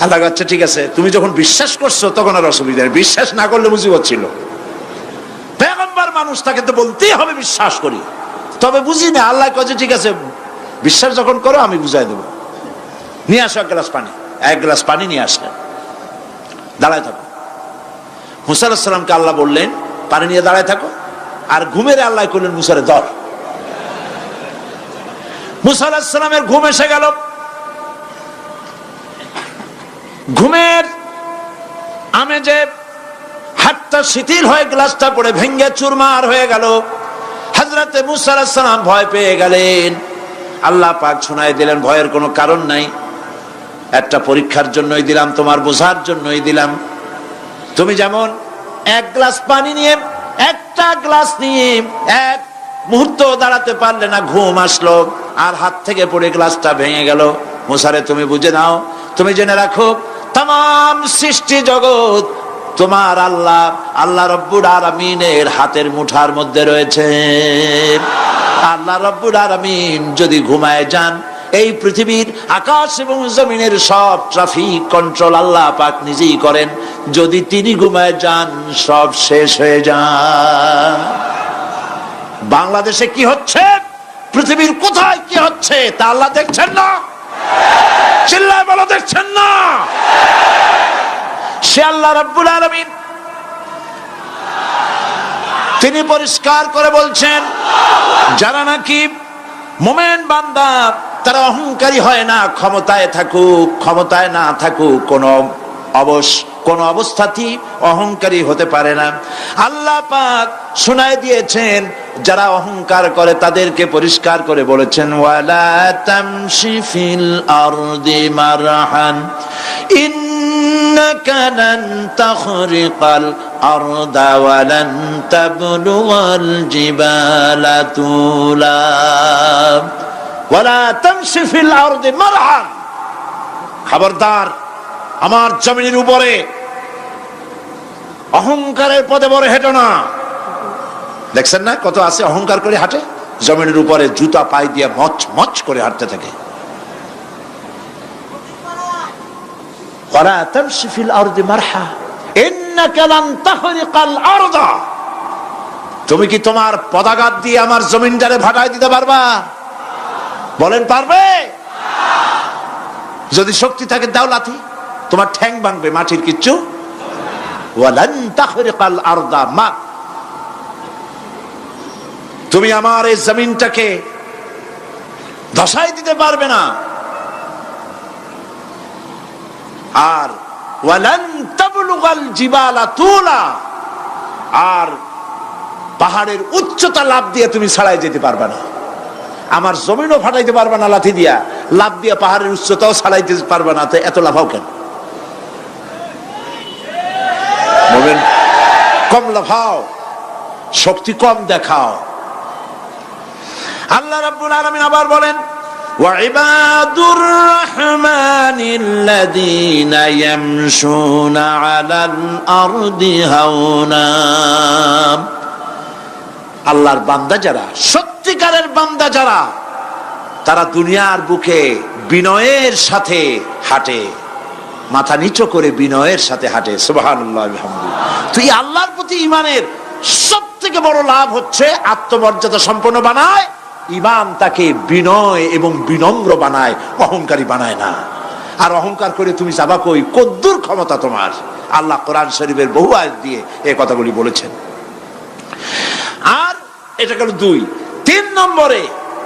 আল্লাহ আচ্ছা ঠিক আছে, তুমি যখন বিশ্বাস করছো তখন আর অসুবিধা নেই, বিশ্বাস না করলে মুসিবত ছিল। পয়গম্বর মানুষ, তাকে তো বলতেই হবে বিশ্বাস করি, তবে বুঝি না। আল্লাহ কয় ঠিক আছে, বিশ্বাস যখন করো আমি বুঝাই দেবো। নিয়ে আসো 1 গ্লাস পানি। 1 গ্লাস পানি নিয়ে আসলেন, দাঁড়ায় থাকো। মুসা আলাইহিস সালামকে আল্লাহ বললেন পানি নিয়ে দাঁড়ায় থাকো, আর ঘুমের আল্লাহ করলেন মুসারে ধর। মুসা আলাইহিস সালামের ঘুম এসে গেল। ঘুমের আমেজে হাতটা শিথিল হয়ে গ্লাসটা পড়ে ভেঙ্গে চুরমার হয়ে গেল। হযরতে মুসা আলাইহিস সালাম ভয় পেয়ে গেলেন। আল্লাহ পাক শোনায় দিলেন ভয়ের কোনো কারণ নাই, একটা পরীক্ষার জন্যই দিলাম, তোমার বোঝার জন্যই দিলাম। তুমি যেমন এক গ্লাস পানি নিয়ে, একটা গ্লাস নিয়ে এক মুহূর্ত দাঁড়াতে পারলে না, ঘুম আসলো আর হাত থেকে পড়ে গ্লাসটা ভেঙে গেল। মুসারে তুমি বুঝে নাও, তুমি জেনে রাখো, তাম সৃষ্টি জগৎ তোমার আল্লাহ আল্লাহ রব্বুল আলামিনের হাতের মুঠার মধ্যে রয়েছে। আল্লাহ রব্বুল আলামিন যদি ঘুমায় যান, এই পৃথিবীর আকাশ এবং জমিনের সব ট্রাফিক কন্ট্রোল আল্লাহ পাক নিজেই করেন। যদি তিনি ঘুমায় যান, সব শেষ হয়ে যান। বাংলাদেশে কি হচ্ছে, পৃথিবীর কোথায় কি হচ্ছে, তা আল্লাহ দেখছেন না? চিল্লায় বলো, দেখছেন না? সে আল্লাহ রাব্বুল আলামিন, তিনি পরিষ্কার করে বলছেন, যারা নাকি মুমিন বান্দা তারা অহংকারী হয় না, ক্ষমতায় থাকুক ক্ষমতায় না থাকুক, কোন অবস্থাতেই অহংকারী হতে পারে না। আল্লাহ পাক শোনায় দিয়েছেন, যারা অহংকার করে তাদেরকে পরিষ্কার করে বলেছেন, ওয়ালা তামশি ফিল আরদি মারহান ইন্নাকা লান তাখরিকাল আরদা ওয়া লান তাবলুগাল জিবালা তুলা ওয়ালা তামশি ফিল আরদি মারহান। খবরদার, আমার জমিনের উপরে অহংকারের পদে বড় হেঁটো না। দেখছেন না কত আছে অহংকার করে হাঁটে, জমিনের উপরে জুতা পায়ে দিয়ে মচ মচ করে হাঁটতে থাকে। ওয়ালা তামশি ফিল আরদি মারহা ইন্নাকা লান তাখরিকাল আরদা। তুমি কি তোমার পদাঘাত দিয়ে আমার জমিনটারে ভাটায় দিতে পারবা? বলেন, পারবে? যদি শক্তি থাকে দাও লাথি, তোমার ঠ্যাং ভাঙবে, মাটির কিচ্ছু। ওয়ালান তাখরিকাল আরদা মা, তুমি আমার এই জমিনটাকে ধসাই দিতে পারবে না। আর ওয়ালান তাবলুগাল জিবালা তুলা, আর পাহাড়ের উচ্চতা লাফ দিয়ে তুমি ছাড়াই যেতে পারবে না। আমার জমিনও ফাটাইতে পারবে না লাথি দিয়া, লাফ দিয়ে পাহাড়ের উচ্চতাও ছাড়াইতে পারবে না। তো এত লাফাও কেন? বলেন, কম লাফাও, শক্তি কম দেখাও। আল্লাহ রাব্বুল আলামিন আবার বলেন, ওয়া ইবাদুর রাহমানিল্লাযীনা ইয়ামশুনা আলাল আরদি হাওনা। আল্লাহর বান্দা যারা, সত্যিকারের বান্দা যারা, তারা দুনিয়ার বুকে বিনয়ের সাথে হাঁটে, মাথা নিচু করে বিনয়ের সাথে হাঁটে। সুবহানাল্লাহ বিহামদিহি। তুই আল্লাহর প্রতি ঈমানের সবথেকে বড় লাভ হচ্ছে আত্মমর্যাদা সম্পন্ন বানায়। ঈমান তাকে বিনয় এবং বিনম্র বানায়, অহংকারী বানায় না। আর অহংকার করে তুমি যাবা কই? কদ্দুর ক্ষমতা তোমার? আল্লাহ কোরআন শরীফের বহু আয়াত দিয়ে এই কথাগুলি বলেছেন। আর এটা গেল 2। 3 নম্বরে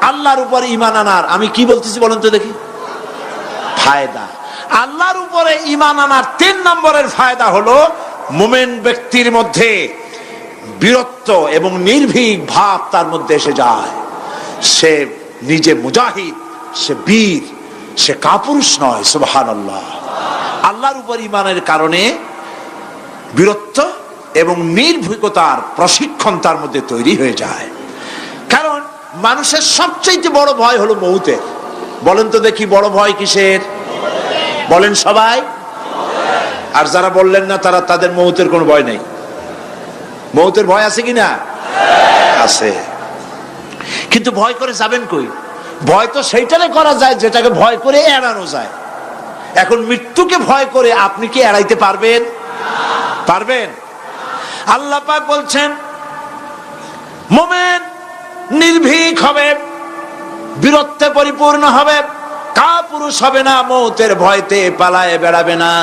আল্লাহর উপর ঈমান আনার, আমি কি বলতেছি বলেন তো দেখি, ফায়দা। আল্লাহর উপরে ঈমান আনার 3 নম্বরের ফায়দা হলো, মুমিন ব্যক্তির মধ্যে বীরত্ব এবং নির্ভীক ভাব তার মধ্যে এসে যায়। সে নিজে মুজাহিদ, সে বীর, সে কাপুরুষ নয়। সুবহানাল্লাহ। আল্লাহর উপর ঈমানের কারণে বীরত্ব এবং নির্ভীকতার প্রশিক্ষণ তার মধ্যে তৈরি হয়ে যায়। কারণ মানুষের সবচেয়ে বড় ভয় হলো মৌতের। বলেন তো দেখি, বড় ভয় কিসের? বলেন সবাই। আর যারা বললেন না, তাদের মৌতের কোনো ভয় নেই। মৌতের ভয় আছে কিনা? আছে। কিন্তু ভয় করে যাবেন কই? ভয় তো সেইটারে করা যায় যেটাকে ভয় করে এড়ানো যায়। এখন মৃত্যুকে ভয় করে আপনি কি এড়াইতে পারবেন? পারবেন? আল্লাহ পাক বলছেন, মুমিন নির্ভীক হবে, বীরত্বে পরিপূর্ণ হবে, কাপুরুষ হবে না, মৌতের ভয়তে পালায়ে বেড়াবে না।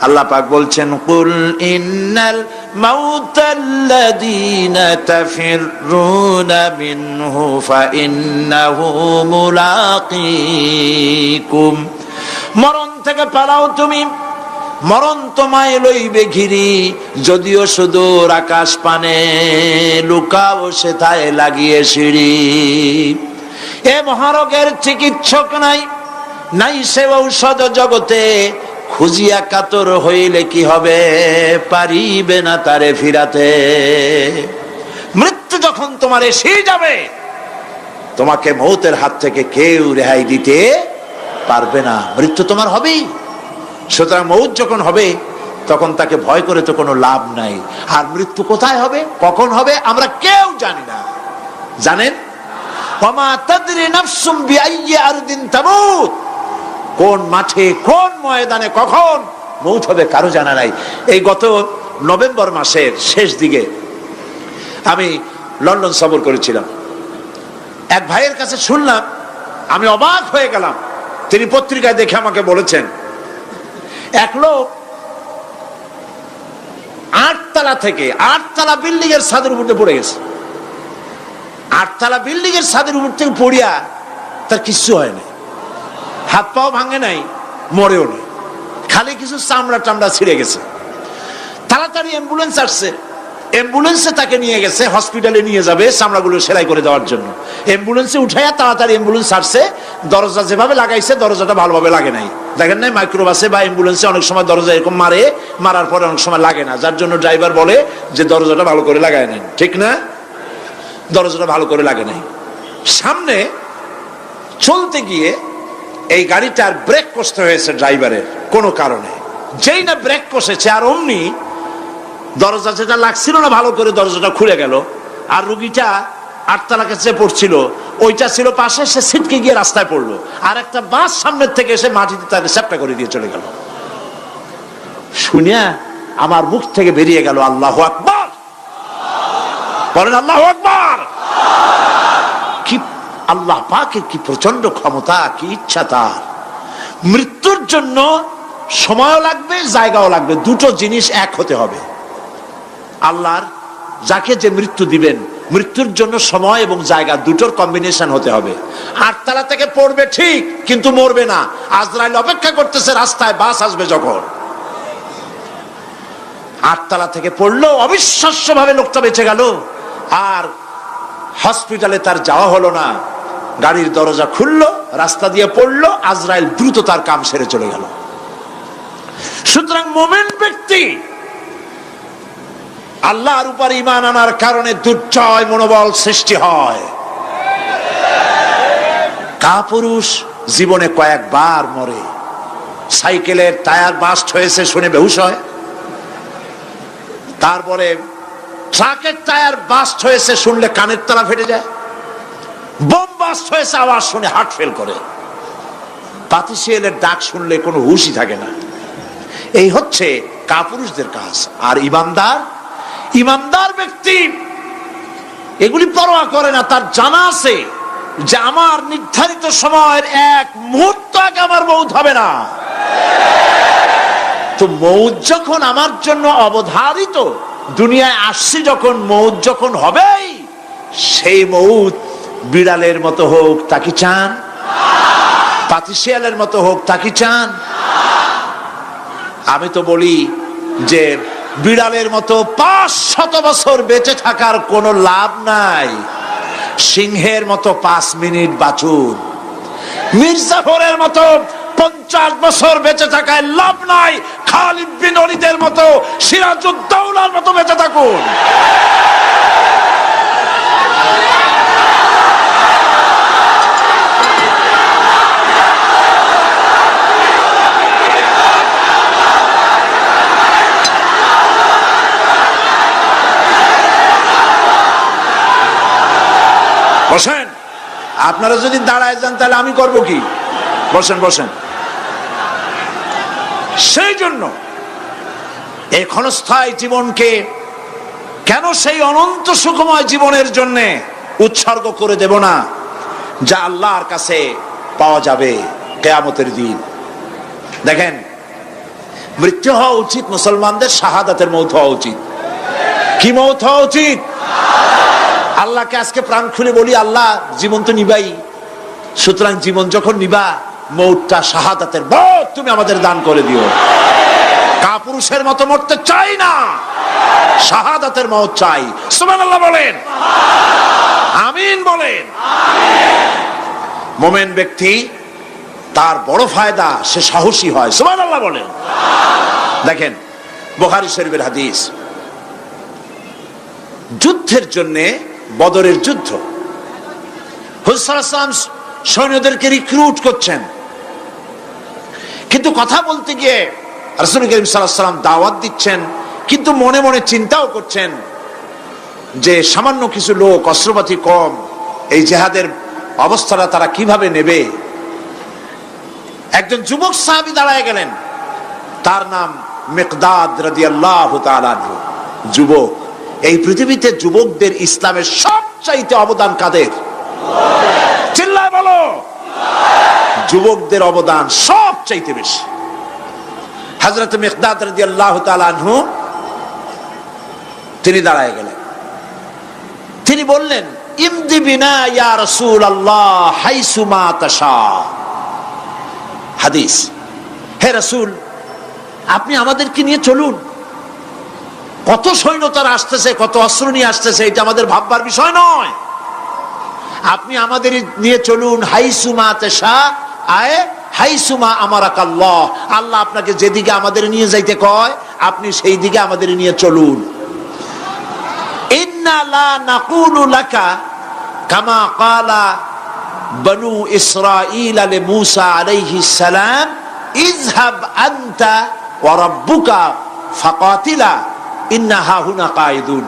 আল্লাহ পাক বলছেন, কুল ইন্নাল মাউতাল্লাযীনা তাফিরুনা মিনহু ফাইন্নাহু মুলাকীকুম। মরণ থেকে পালাও তুমি, মরণ তোমায় লইবে ঘিরি, যদিও সুদূর আকাশ পানে, লুকাও সেথায় লাগিয়ে সিঁড়ি। এ মহারোগের চিকিৎসক নাই, নাই সে ঔষধ জগতে, খুঁজিয়া কাতর হইলে কি হবে, পারিবে না তারে ফিরাতে। মৃত্যু যখন তোমার এসে যাবে, তোমাকে মৌতের হাত থেকে কেউ রেহাই দিতে পারবে না। মৃত্যু তোমার হবেই। সুতরাং মৌত যখন হবে, তখন তাকে ভয় করে তো কোনো লাভ নাই। আর মৃত্যু কোথায় হবে, কখন হবে, আমরা কেউ জানি না। জানেন? ওমা তাদরি নাফসুম বিআইয়ি আরদিন তামুত, কোন মাঠে কোন ময়দানে কখন মৌত হবে কারো জানা নাই। এই গত নভেম্বর মাসের শেষ দিকে আমি লন্ডন সফর করেছিলাম। এক ভাইয়ের কাছে শুনলাম, আমি অবাক হয়ে গেলাম। তিনি পত্রিকায় দেখে আমাকে বলেছেন, এক লোক 8 তলা থেকে 8 তলা বিল্ডিং এর ছাদের উপর পড়ে গেছে। 8 তলা বিল্ডিং এর ছাদের উপর থেকে পড়িয়া তার কিচ্ছু হয় না, হাত পাও ভাঙে নাই, মরেও নাই, খালি কিছু চামড়া টামড়া ছিঁড়ে গেছে। তাড়াতাড়ি অ্যাম্বুলেন্স আসছে, অ্যাম্বুলেন্সে তাকে নিয়ে গেছে, হসপিটালে নিয়ে যাবে চামড়াগুলো সেলাই করে দেওয়ার জন্য। অ্যাম্বুলেন্সে উঠাইয়া তাড়াতাড়ি অ্যাম্বুলেন্স আসছে। দরজা যেভাবে লাগাইছে, দরজাটা ভালোভাবে লাগে নাই। দেখেন নাই মাইক্রোবাসে বা অ্যাম্বুলেন্সে অনেক সময় দরজা এরকম মারার পরে অনেক সময় লাগে না, যার জন্য ড্রাইভার বলে যে দরজাটা ভালো করে লাগায় নাই। ঠিক না? দরজাটা ভালো করে লাগে নাই। সামনে চলতে গিয়ে এই গাড়িটার ব্রেক কষতে হয়েছে ড্রাইভারের কোনো কারণে। যেই না ব্রেক কষেছে, আর অমনি দরজা যেটা লাগছিল না ভালো করে, দরজাটা খুলে গেল। আর রুগীটা 8 তলা কাছে পড়ছিল, ওইটা ছিল পাশে, সে ছিটকে গিয়ে রাস্তায় পড়লো। আর একটা বাস সামনের থেকে এসে মাটিতে তাকে চ্যাপ্টা করে দিয়ে চলে গেল। শুনিয়া আমার মুখ থেকে বেরিয়ে গেল আল্লাহু আকবার। বলেন আল্লাহু আকবার। কি আল্লাহ পাকের কি প্রচন্ড ক্ষমতা, কি ইচ্ছা তার। মৃত্যুর জন্য সময়ও লাগবে, জায়গাও লাগবে, দুটো জিনিস এক হতে হবে। আল্লাহর যাকে যে মৃত্যু দিবেন, মৃত্যুর জন্য সময় এবং জায়গা দুটোর কম্বিনেশন হতে হবে। 8 তলা থেকে পড়বে ঠিক, কিন্তু মরবে না। আজরাইল অপেক্ষা করতেছে রাস্তায়, বাস আসবে যখন। 8 তলা থেকে পড়লো, অবিশ্বাস্য ভাবে লোকটা বেঁচে গেল। আর হসপিটালে তার যাওয়া হলো না। গাড়ির দরজা খুললো, রাস্তা দিয়ে পড়লো, আজরাইল দ্রুত তার কাম সেরে চলে গেল। সুতরাং মোমেন ব্যক্তি আল্লাহর উপর ঈমান আনার কারণে দুর্জয় মনোবল সৃষ্টি হয়। কাপুরুষ জীবনে কয়েকবার মরে। সাইকেলের টায়ার বাস্ট হয়েছে শুনে বেহুশ হয়। তারপরে ট্রাকের টায়ার বাস্ট হয়েছে শুনলে কানের তলা ফেটে যায়। বোম বাস্ট হয়েছে আওয়াজ শুনে হার্ট ফেল করে। পাতিশিয়ালের ডাক শুনলে কোনো হুশই থাকে না। এই হচ্ছে কাপুরুষদের কাজ। আর ইমানদার ব্যক্তি এগুলি পরোয়া করে না। তার জানা আছে যে আমার নির্ধারিত সময়ের এক মুহূর্ত আগে আমার মৌত হবে না। তো মৌত যখন আমার জন্য অবধারিত, দুনিয়ায় আসছি যখন, মৌত যখন হবেই, সেই মৌত বিড়ালের মতো হোক তা কি চান? পাতিশিয়ালের মতো হোক তা কি চান? আমি তো বলি যে বিড়ালের মতো 500 বছর বেঁচে থাকার কোনো লাভ নাই। সিংহের মতো 5 মিনিট বাঁচুন। মির্জাফরের মতো 50 বছর বেঁচে থাকায় লাভ নাই। খালিদ বিন ওলীদের মতো, সিরাজউদ্দৌলার মতো বেঁচে থাকুন। বসেন। আপনারা যদি দাঁড়ায় যান তাহলে আমি করব কি? বসেন বসেন। সেই জন্য এই ক্ষণস্থায়ী জীবনকে কেন সেই অনন্ত সুখময় জীবনের জন্য উৎসর্গ করে দেব না, যা আল্লাহর কাছে পাওয়া যাবে কিয়ামতের দিন। দেখেন, মৃত্যু হওয়া উচিত মুসলমানদের, শাহাদাতের মৌত হওয়া উচিত। কি মৌত হওয়া উচিত? আল্লাহকে আজকে প্রাণ খুলে বলি, আল্লাহ জীবন তো নিবাই, সুতরাং জীবন যখন নিবা, মৌতটা শাহাদাতের মৌত তুমি আমাদের দান করে দিও। কাপুরুষের মতো মরতে চাই না, শাহাদাতের মওত চাই। সুবহানাল্লাহ বলেন, আমিন বলেন। মুমিন ব্যক্তি তার বড় ফায়দা, সে সাহসী হয়। সুবহানাল্লাহ বলেন। দেখেন বুখারী শরীফের হাদিস, যুদ্ধের জন্য, বদরের যুদ্ধ, হুজুর সাল্লাল্লাহু আলাইহি ওয়াসাল্লাম সৈন্যদেরকে রিক্রুট করছেন, কিন্তু কথা বলতে গিয়ে রাসূল করিম সাল্লাল্লাহু আলাইহি ওয়াসাল্লাম দাওয়াত দিচ্ছেন, কিন্তু মনে মনে চিন্তাও করছেন যে সামান্য কিছু লোক, অস্ত্রপাতি কম, এই জিহাদের অবস্থাটা তারা কিভাবে নেবে। একজন যুবক সাহাবী দাঁড়ায় গেলেন, তার নাম মিকদাদ রাদিয়াল্লাহু তাআলা আনহু। যুবক, এই পৃথিবীতে যুবকদের ইসলামের সবচাইতে অবদান কাদের? চিল্লায় বলো। যুবকদের অবদান সবচাইতে বেশি। হযরত মিকদাদ রাদিয়াল্লাহু তাআলা আনহু তিনি দাঁড়ায় গেলেন, তিনি বললেন, ইমদি বিনা ইয়া রাসূলুল্লাহ হাইসুমা তাশা। হাদিস, হে রাসূল, আপনি আমাদেরকে নিয়ে চলুন। কত সৈন্য তারা আসতেছে, কত অস্ত্র নিয়ে আসতেছে, এটা আমাদের ভাববার বিষয় নয়। আপনি আমাদের নিয়ে চলুন, হাইসুমা তাশা, আয় হাইসুমা আমারাকাল্লাহ, আল্লাহ আপনাকে যেদিকে আমাদের নিয়ে যাইতে কয় আপনি সেই দিকে আমাদের নিয়ে চলুন। ইন্না লা নাকুলু লাকা কামা ক্বালা বনু ইসরাঈল লি মূসা আলাইহিস সালাম, ইযহাব আনতা ওয়া রাব্বুকা ফাকাতিলা ইন্না হাহুনা কাঈদুন।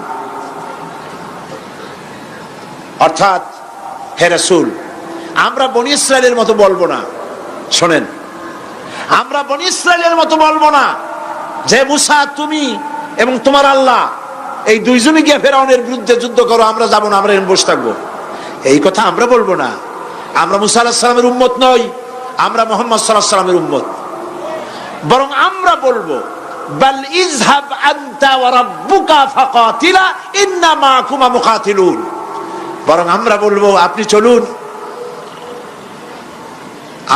অর্থাৎ, হে রাসূল, আমরা বনি ইসরাইলের মতো বলবো না। শোনেন, আমরা বনি ইসরাইলের মতো বলবো না যে মূসা তুমি এবং তোমার আল্লাহ এই দুইজনে গিয়ে ফেরাউনের বিরুদ্ধে যুদ্ধ করো, আমরা যাবো না, আমরা এখানে বসে থাকবো। এই কথা আমরা বলবো না। আমরা মূসা আলাইহিস সালামের উম্মত নই, আমরা মুহাম্মদ সাল্লাল্লাহু আলাইহি ওয়াসাল্লামের উম্মত। বরং আমরা বলবো, বাল ইযহাব আনতা ওয়া রাব্বুকা ফাকাতিলা ইন্না মাআকুমা মুকাতিলুন। বরং আমরা বলবো, আপনি চলুন,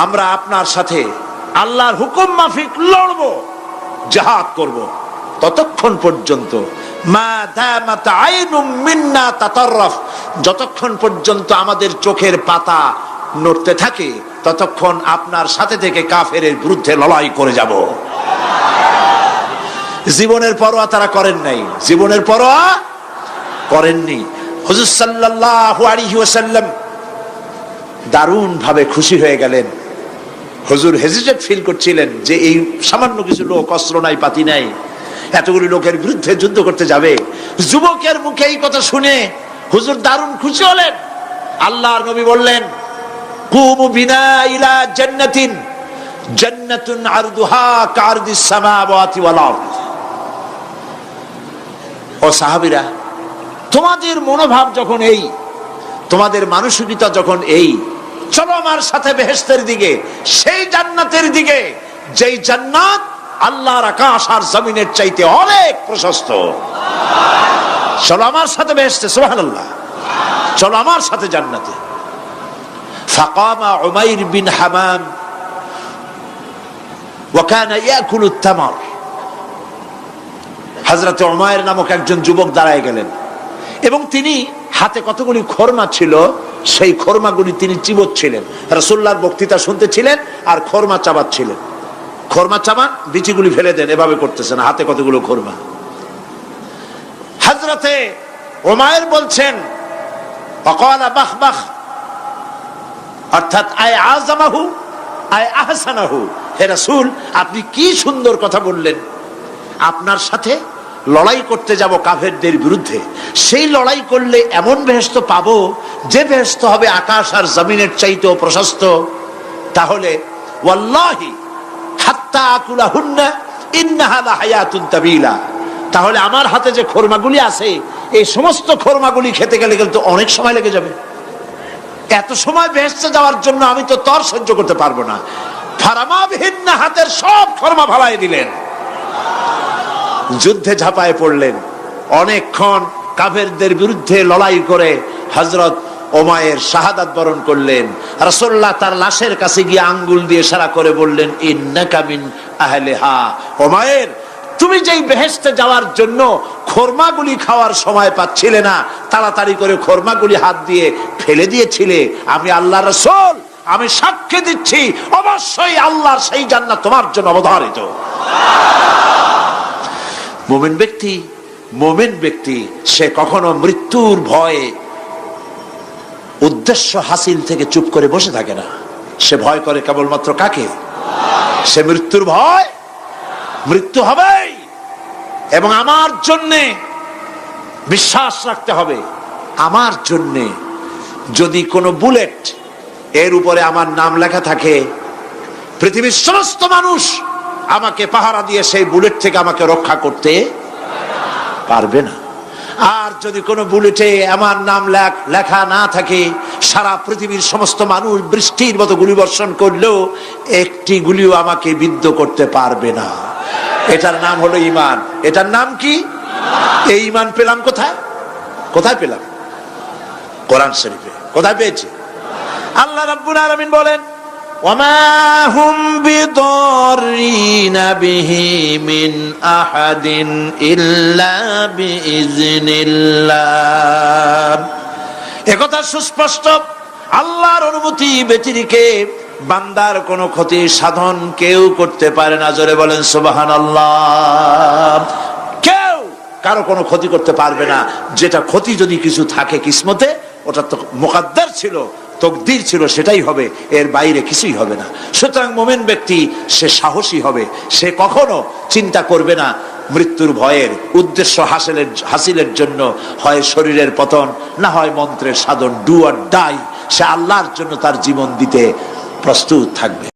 আমরা আপনার সাথে আল্লাহর হুকুম মাফিক লড়বো, জিহাদ করব, ততক্ষণ পর্যন্ত মা দামাত আইনুম মিন্না তাতাররাফ, যতক্ষণ পর্যন্ত আমাদের চোখের পাতা নড়তে থাকে ততক্ষণ আপনার সাথে থেকে কাফেরের বিরুদ্ধে লড়াই করে যাব। জীবনের পরোয়া তারা করেন নাই, জীবনের পরোয়া করেননি। হুজুর সাল্লাল্লাহু আলাইহি ওয়াসাল্লাম দারুণ ভাবে খুশি হয়ে গেলেন। হুজুর হেজিটেট ফিল করছিলেন যে এই সামান্য কিছু লোক, অস্ত্র নাই, পাতি নাই, এতগুলি লোকের বিরুদ্ধে যুদ্ধ করতে যাবে। যুবকের মুখে এই কথা শুনে হুজুর দারুণ খুশি হলেন। আল্লাহর নবী বললেন, কুমু বিনা ইলা জান্নাতিন, জান্নাতুন আরদুহা কারদিস সামাওয়াতি ওয়াল আরদ। ও সাহাবীরা, তোমাদের মনোভাব যখন এই, তোমাদের মানসিকতা যখন এই, চলো আমার সাথে বেহেশতের দিকে, সেই জান্নাতের দিকে যেই জান্নাত আল্লাহর আকাশ আর জমিনের চাইতে অনেক প্রশস্ত। চলো আমার সাথে বেহেশতে, সুবহানাল্লাহ, চলো আমার সাথে জান্নাতে। ফাকামা উমাইর বিন হামাম ওয়া কানা ইয়াকুলু তামার। হযরত উমাইর নামক একজন যুবক দাঁড়ায় গেলেন এবং তিনি হাতে কতগুলি খরমা ছিল, সেই খরমাগুলি তিনি চিবোচ্ছিলেন। রাসূলুল্লাহর বক্তৃতা শুনতেছিলেন আর খরমা চাবাচ্ছিলেন। খরমা চাবান, বিচিগুলি ফেলে দেন, এভাবে করতেছেন, হাতে কতগুলো খরমা। হযরতে উমাইর বলছেন, ওয়াকালা বাখ বাখ, অর্থাৎ আয় আযমাহু আয় আহসানাহু, হে রাসূল আপনি কি সুন্দর কথা বললেন। আপনার সাথে লড়াই করতে যাব কাফেরদের বিরুদ্ধে, সেই লড়াই করলে এমন বেহেশত পাবো যে বেহেশত হবে আকাশ আর জমিনের চাইতেও প্রশস্ত। তাহলে ওয়াল্লাহি হাত্তা আকুলাহুন্না ইন্নাহা লাহায়াতুন তাবিলা, তাহলে আমার হাতে যে খরমাগুলি আছে এই সমস্ত খরমাগুলি খেতে গেলে কিন্তু অনেক সময় লেগে যাবে। এত সময় বেহেশতে যাওয়ার জন্য আমি তো তর সহ্য করতে পারবো না। ফারামাবিহীন হাতের সব খরমা ফালাই দিলেন, যুদ্ধে ঝাঁপায় পড়লেন। অনেকক্ষণ কাফেরদের বিরুদ্ধে লড়াই করে হযরত উমাইর শাহাদাত বরণ করলেন। রাসূলুল্লাহ তার লাশের কাছে গিয়ে আঙ্গুল দিয়ে ইশারা করে বললেন, ইন্নাকা মিন আহলিহা, উমাইর তুমি যেই বেহেশতে যাওয়ার জন্য খোরমাগুলি খাওয়ার সময় পাচ্ছিলে না, তাড়াতাড়ি করে খোরমাগুলি হাত দিয়ে ফেলে দিয়েছিলে, আমি আল্লাহ রাসূল আমি সাক্ষ্য দিচ্ছি অবশ্যই আল্লাহর সেই জান্নাত তোমার জন্য অবধারিত। মুমিন ব্যক্তি সে কখনো মৃত্যুর ভয়ে উদ্দেশ্য হাসিল থেকে চুপ করে বসে থাকে না। সে ভয় করে কেবলমাত্র কাকে? সে মৃত্যুর ভয়, মৃত্যু হবেই এবং আমার জন্যে বিশ্বাস রাখতে হবে, আমার জন্যে যদি কোনো বুলেট এর উপরে আমার নাম লেখা থাকে, পৃথিবীর সমস্ত মানুষ আমাকে পাহারা দিয়ে সেই বুলেট থেকে আমাকে রক্ষা করতে পারবে না। আর যদি কোনো বুলেটে আমার নাম লেখা না থাকে, সারা পৃথিবীর সমস্ত মানুষ বৃষ্টির মতো গুলি বর্ষণ করলেও একটি গুলিও আমাকে বিদ্ধ করতে পারবে না। এটার নাম হলো ঈমান। এটার নাম কি? এই ঈমান পেলাম কোথায়? কোথায় পেলাম? কোরআন শরীফে। কোথায় পেয়েছি? আল্লাহ রাব্বুল আলামিন বলেন, ওয়ামা হুম বিদরিনা বিহি মিন আহাদিন ইল্লা বিইজনিল্লাহ। একথা সুস্পষ্ট, আল্লাহর অনুমতি ব্যতিরেকে বান্দার কোনো ক্ষতি সাধন কেউ করতে পারে না। জোরে বলেন সুবহানাল্লাহ। কেউ কারো কোনো ক্ষতি করতে পারবে না। যেটা ক্ষতি যদি কিছু থাকে কিসমতে, ওটা তো মুকদ্দার ছিল, তকদির ছিল, সেটাই হবে, এর বাইরে কিছুই হবে না। সুতরাং মুমিন ব্যক্তি সে সাহসী হবে, সে কখনো চিন্তা করবে না মৃত্যুর ভয়ের। উদ্দেশ্য হাসিলের জন্য হয় শরীরের পতন, না হয় মন্ত্রের সাধন, ডু অর ডাই, সে আল্লাহর জন্য তার জীবন দিতে প্রস্তুত থাকবে।